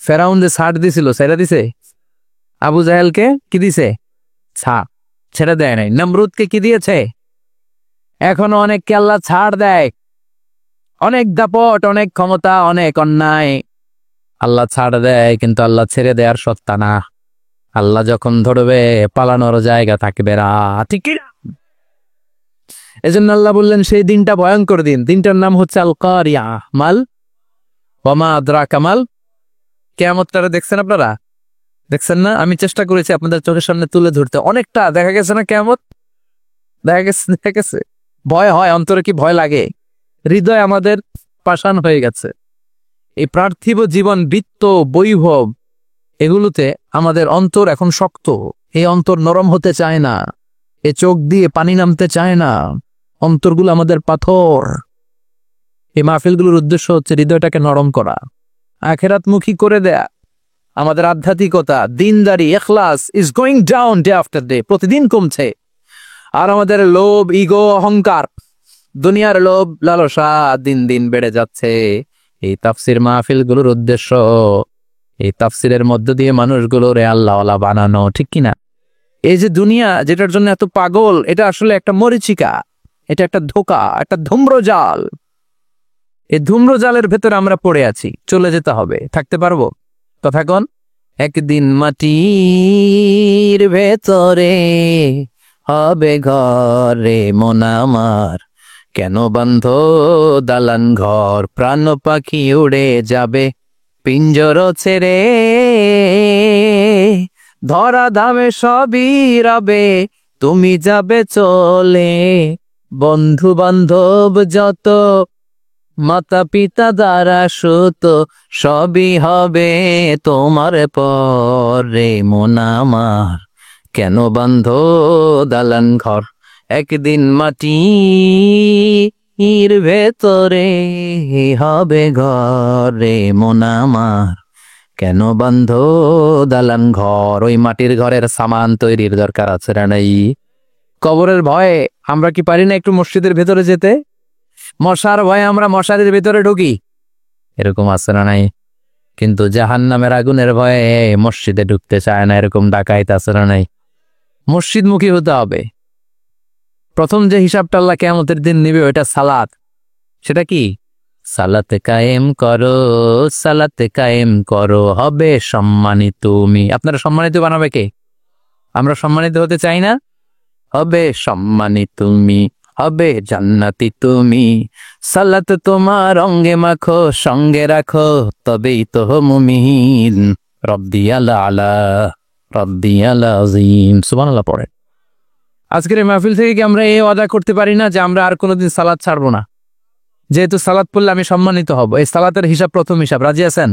[SPEAKER 1] ফেরাউন যে ছাড় দিছিল ছেড়ে দিছে? আবু জাহেলকে কি দিছে? ছেড়ে দেয় নাই। নমরুদকে কি দিয়েছে? এখনো অনেককে আল্লাহ ছাড় দেয়। অনেক দাপট, অনেক ক্ষমতা, অনেক অন্যায় আল্লাহ ছাড় দেয়, কিন্তু আল্লাহ ছেড়ে দেয়ার সত্তা না। আল্লাহ যখন ধরবে পালানোর জায়গা থাকবে না, ঠিক কি না? এজন্য আল্লাহ বললেন সেই দিনটা ভয়ঙ্কর দিন। দিনটার নাম হচ্ছে আল কারিয়া। মাল ওয়া মা আদরাকা মাল। কিয়ামতটা দেখছেন আপনারা? দেখছেন না? আমি চেষ্টা করেছি আপনাদের চোখের সামনে তুলে ধরতে। অনেকটা দেখা গেছে না কিয়ামত? দেখা গেছে। ভয় হয়, অন্তরে কি ভয় লাগে? হৃদয় আমাদের পাষাণ হয়ে গেছে। এই পার্থিব জীবন, বৃত্ত, বৈভব, এগুলোতে আমাদের অন্তর এখন শক্ত। এই অন্তর নরম হতে চায় না, এ চোখ দিয়ে পানি নামতে চায় না, অন্তরগুলো আমাদের পাথর। এই মাহফিলগুলোর উদ্দেশ্য হচ্ছে হৃদয়টাকে নরম করা, আখিরাতমুখী করে দেয়া। আমাদের আধ্যাত্মিকতা, দিনদারি, ইখলাস is going down day after day, প্রতিদিন কমছে। আর আমাদের লোভ, ইগো, অহংকার, দুনিয়ার লোভ, লালসা দিন দিন বেড়ে যাচ্ছে। এই তাফসির মাহফিলগুলোর উদ্দেশ্য এই তাফসিরের মধ্য দিয়ে মানুষগুলোরে আল্লাহওয়ালা বানানো, ঠিক কিনা? এই যে দুনিয়া যেটার জন্য এত পাগল, এটা আসলে একটা মরিচিকা, এটা একটা ধোঁকা, একটা ধূম্রজাল। এই ধূম্রজালের ভেতরে আমরা পড়ে আছি, চলে যেতে হবে। থাকতে পারবো? কথা কন। একদিন মাটির ভেতরে হবে ঘরে মন আমার, কেন বন্ধ দালান ঘর, প্রাণ পাখি উড়ে যাবে পিঞ্জর ছেড়ে, ধরা ধামে সবই রবে তুমি যাবে চলে, বন্ধু বান্ধব যত মাতা পিতা দ্বারা সুত সবই হবে তোমার পরে মন আমার, কেন বন্ধ দালান ঘর, একদিন মাটির ভেতরে হবে ঘরে মন আমার, কেন বন্ধ দালান ঘর। ওই মাটির ঘরের সামান তৈরির দরকার আছে না নাই? কবরের ভয়ে আমরা কি পারি না একটু মসজিদের ভেতরে যেতে? মশার ভয়ে আমরা মশারির ভেতরে ঢুকি, এরকম আছে না নাই? কিন্তু জাহান্নামের আগুনের ভয়ে মসজিদে ঢুকতে চায় না, এরকম ডাকাইত আছে না নাই? মসজিদমুখী হতে হবে। প্রথম যে হিসাবটা আল্লাহ কিয়ামতের দিন নিবে ওইটা সালাত। সেটা কি? সালাতে কায়েম করো, সালাতে কায়েম করো, হবে সম্মানিত তুমি। আপনারা সম্মানিত বানাবে কে? আমরা সম্মানিত হতে চাই না? হবে সম্মানিত তুমি, হবে জান্নাতি তুমি, সালাত তোমার অঙ্গে মাখো সঙ্গে রাখো, তবেই তো মুমিন। রব্বিয়াল আলা, রব্বিয়াল আযীম, সুবহানাল্লাহ পড়ে। আজকের এই মাহফিল থেকে কি আমরা এই ওয়াদা করতে পারি না যে আমরা আর কোনোদিন সালাত ছাড়বো না? যেহেতু সালাত পড়লে আমি সম্মানিত হব, এই সালাতের হিসাব প্রথম হিসাব। রাজি আছেন?